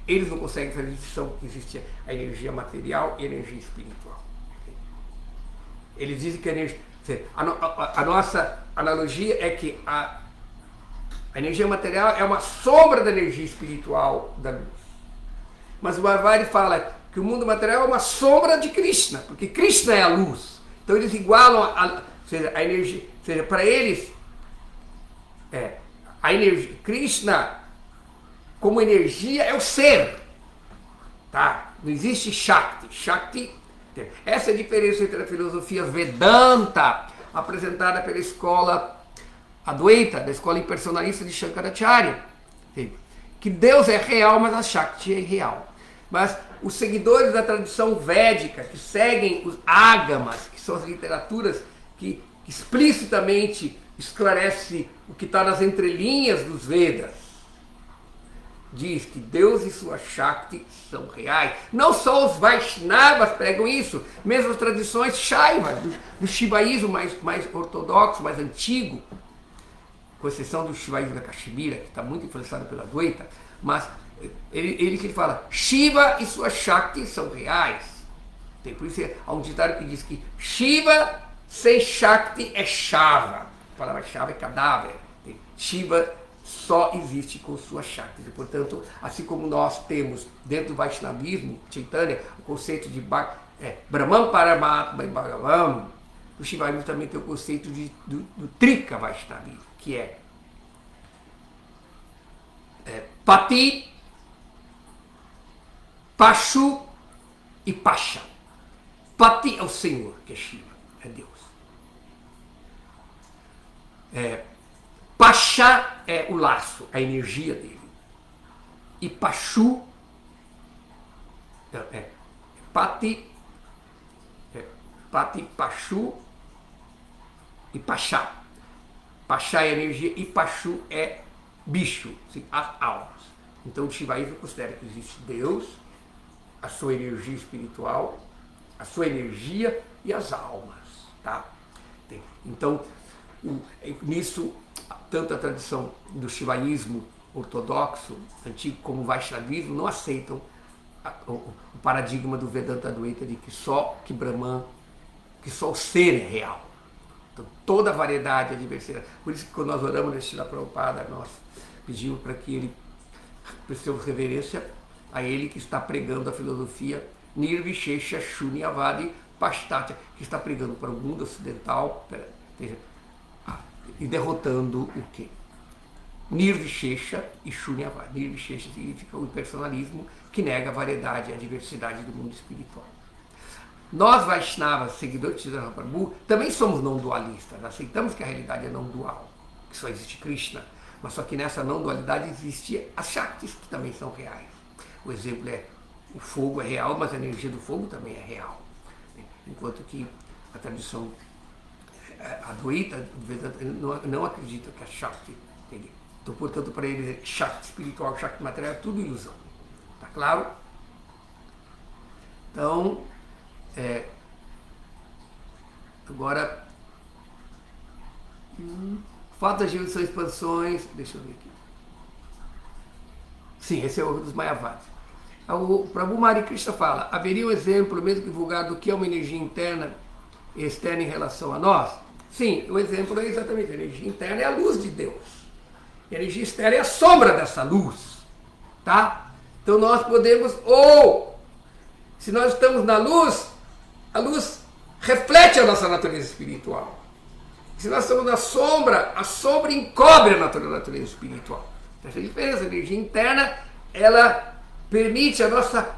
Eles não conseguem fazer distinção que existe a energia material e a energia espiritual. Eles dizem que a nossa analogia é que a energia material é uma sombra da energia espiritual da luz. Mas o Mayavadi fala que o mundo material é uma sombra de Krishna, porque Krishna é a luz. Então eles igualam a energia, ou seja, para eles, a energia, Krishna como energia é o ser. Tá? Não existe Shakti. Shakti, essa é a diferença entre a filosofia Vedanta, apresentada pela escola Advaita, da escola impersonalista de Shankaracharya. Que Deus é real, mas a Shakti é irreal. Mas os seguidores da tradição védica, que seguem os ágamas, que são as literaturas que explicitamente esclarecem o que está nas entrelinhas dos Vedas, diz que Deus e sua Shakti são reais. Não só os Vaishnavas pregam isso, mesmo as tradições Shaivas, do Shivaísmo mais ortodoxo, mais antigo, com exceção do Shivaísmo da Kashmira, que está muito influenciado pela Advaita, mas ele fala, Shiva e sua Shakti são reais. Por isso há um ditado que diz que Shiva sem Shakti é Shava. A palavra Shava é cadáver. Shiva só existe com sua Shakti. E, portanto, assim como nós temos dentro do Vaishnavismo, Chaitanya, o conceito de Brahman Paramatma e Bhagavan, o Shivaísmo também tem o conceito do Trika Vaishnavismo, que é Pati, Pashu e Pasha. Pati é o Senhor, que é Shiva, é Deus. Pachá é o laço, a energia dele. E Pachu Pati, Pachu e Pachá. Pachá é energia e Pachu é bicho, assim, as almas. Então o shivaísmo considera que existe Deus, a sua energia espiritual, a sua energia e as almas. Tá? Então, nisso, tanto a tradição do shivaísmo ortodoxo, antigo, como o Vaishnavismo, não aceitam o paradigma do Vedanta Advaita de que só que Brahman, que só o ser é real. Então, toda a variedade, a diversidade. Por isso que quando nós oramos no Srila Prabhupada, nós pedimos para que ele prestemos reverência a ele que está pregando a filosofia Nirvishesha Shunyavadi Pashtatya, que está pregando para o mundo ocidental e derrotando o quê? Nirvishesha e Shunyavadi. Nirvishesha significa o impersonalismo que nega a variedade e a diversidade do mundo espiritual. Nós, Vaishnavas, seguidores de Chaitanya Mahaprabhu, também somos não dualistas. Aceitamos que a realidade é não dual, que só existe Krishna, mas só que nessa não dualidade existem as Shaktis, que também são reais. O exemplo é: o fogo é real, mas a energia do fogo também é real. Enquanto que a tradição Advaita não acredita que a Shakti, então, portanto, para eles, Shakti espiritual, Shakti material é tudo ilusão. Tá claro? Então, agora, fato das são expansões, deixa eu ver aqui. Sim, esse é o dos Mayavadis. O Prabhu Mari Krishna fala: haveria um exemplo, mesmo que vulgar, do que é uma energia interna e externa em relação a nós? Sim, o exemplo é exatamente: a energia interna é a luz de Deus. A energia externa é a sombra dessa luz. Tá? Então nós podemos, se nós estamos na luz, a luz reflete a nossa natureza espiritual. Se nós estamos na sombra, a sombra encobre a natureza espiritual. Essa é a diferença. A energia interna, ela permite a nossa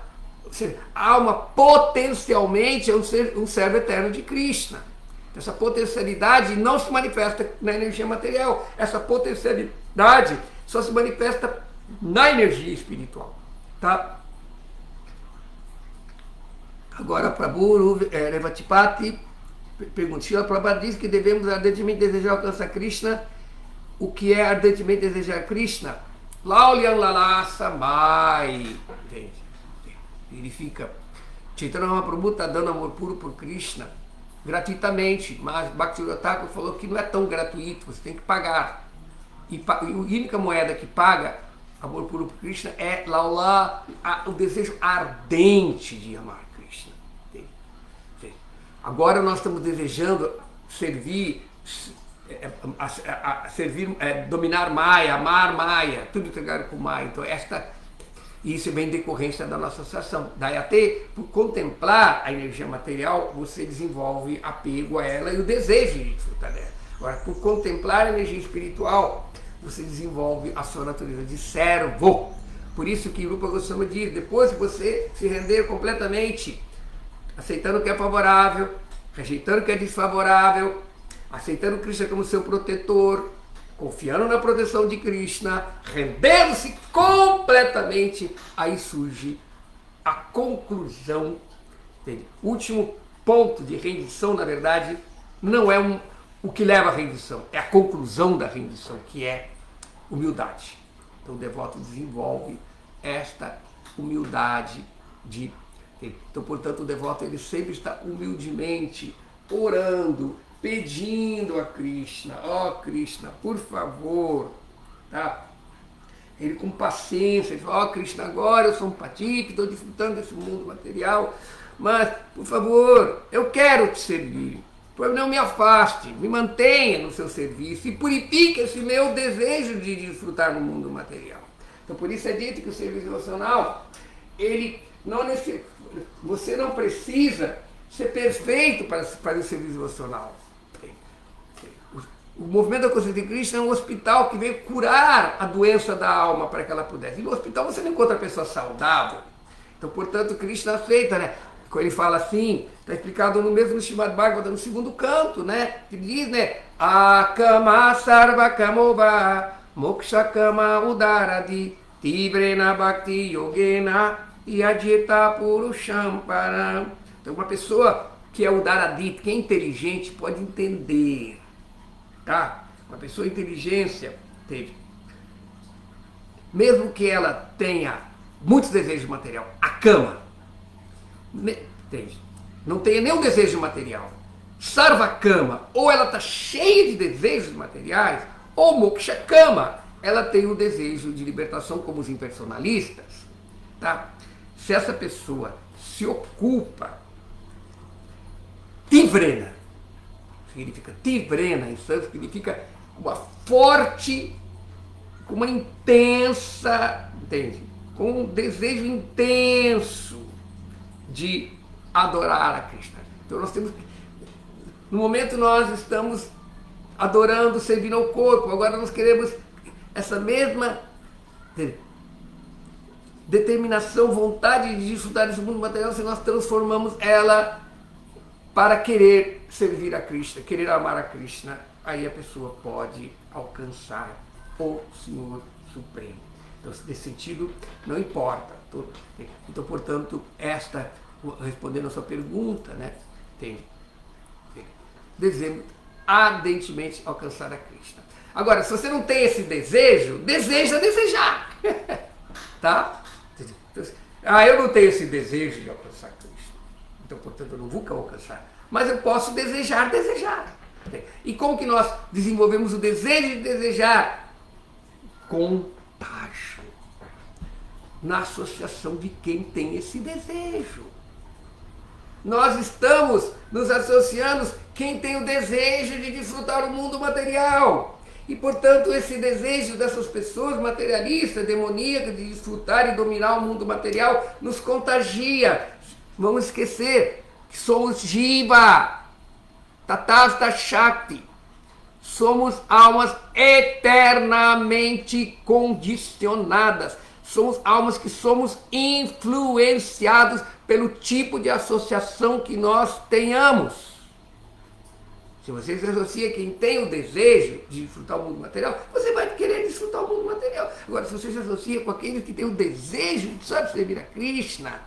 alma potencialmente um servo eterno de Krishna. Essa potencialidade não se manifesta na energia material. Essa potencialidade só se manifesta na energia espiritual. Tá? Agora, Prabhu Revatipati pergunta: Srila Prabhupada diz que devemos ardentemente desejar alcançar Krishna. O que é ardentemente desejar Krishna? Laulian Lalasa Mai. Significa: Chaitanya Mahaprabhu está dando amor puro por Krishna gratuitamente, mas Bhaktivinoda Thakur falou que não é tão gratuito, você tem que pagar. E a única moeda que paga amor puro por Krishna é o desejo ardente de amar Krishna. Agora nós estamos desejando servir, dominar Maya, amar Maya, tudo ligado com Maya. Então isso vem em decorrência da nossa associação. Daí até por contemplar a energia material, você desenvolve apego a ela e o desejo de desfrutar dela. Agora, por contemplar a energia espiritual, você desenvolve a sua natureza de servo. Por isso que Rupa Goswami diz: depois que você se render completamente, aceitando o que é favorável, rejeitando o que é desfavorável, aceitando Krishna como seu protetor, confiando na proteção de Krishna, rendendo-se completamente, aí surge a conclusão. O último ponto de rendição, na verdade, não é o que leva à rendição, é a conclusão da rendição, que é humildade. Então o devoto desenvolve esta humildade Então, portanto, o devoto ele sempre está humildemente orando, pedindo a Krishna: Krishna, por favor, tá? Ele com paciência, ele fala: Krishna, agora eu sou um patite, estou desfrutando desse mundo material, mas, por favor, eu quero te servir. Não me afaste, me mantenha no seu serviço e purifique esse meu desejo de desfrutar no mundo material. Então, por isso é dito que o serviço devocional, você não precisa ser perfeito para o serviço devocional. O movimento da consciência de Krishna é um hospital que veio curar a doença da alma para que ela pudesse. E no hospital você não encontra pessoa saudável. Então, portanto, Krishna aceita, né? Quando ele fala assim, está explicado no mesmo Srimad Bhagavatam, no segundo canto, né? Ele diz, né? Akama sarva kamova moksha kama udaradi tibrena bhakti yogena yajita purusham param. Então uma pessoa que é udaradita, que é inteligente, pode entender, tá? Uma pessoa inteligência teve, mesmo que ela tenha muitos desejos material, a cama, não tenha nenhum desejo material, sarva kama, ou ela está cheia de desejos materiais, ou moksha kama, ela tem o desejo de libertação, como os impersonalistas, tá? Se essa pessoa se ocupa, tivrena, significa tivrena em sânscrito, significa uma forte, com uma intensa, entende? Com um desejo intenso de adorar a Krishna. Então nós temos, no momento nós estamos adorando, servindo ao corpo, agora nós queremos essa mesma determinação, vontade de desfrutar desse mundo material, se nós transformamos ela para querer servir a Krishna, querer amar a Krishna, aí a pessoa pode alcançar o Senhor Supremo. Então, nesse sentido, não importa. Então, portanto, respondendo a sua pergunta, né, desejamos ardentemente alcançar a Krishna. Agora, se você não tem esse desejo, deseja desejar. Tá? Eu não tenho esse desejo de alcançar Krishna. Então, portanto, eu não vou alcançar. Mas eu posso desejar desejar. E como que nós desenvolvemos o desejo de desejar? Contágio. Na associação de quem tem esse desejo. Nós estamos nos associando quem tem o desejo de desfrutar o mundo material. E, portanto, esse desejo dessas pessoas materialistas, demoníacas, de desfrutar e dominar o mundo material, nos contagia. Vamos esquecer que somos Jiva, Tatasta Shakti. Somos almas eternamente condicionadas. Somos almas que somos influenciados pelo tipo de associação que nós tenhamos. Se você se associa a quem tem o desejo de desfrutar o mundo material, você vai querer desfrutar o mundo material. Agora, se você se associa com aqueles que têm o desejo de só de servir a Krishna,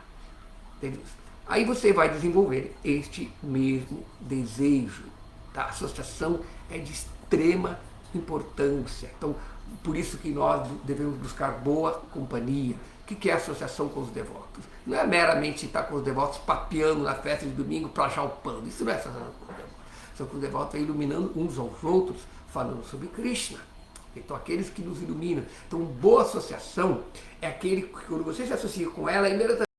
aí você vai desenvolver este mesmo desejo. Tá? A associação é de extrema importância. Então, por isso que nós devemos buscar boa companhia. O que é a associação com os devotos? Não é meramente estar com os devotos papeando na festa de domingo para achar o pano. Isso não é associação com os devotos. Só que os devotos é iluminando uns aos outros, falando sobre Krishna. Então, aqueles que nos iluminam. Então, boa associação é aquele que, quando você se associa com ela, imediatamente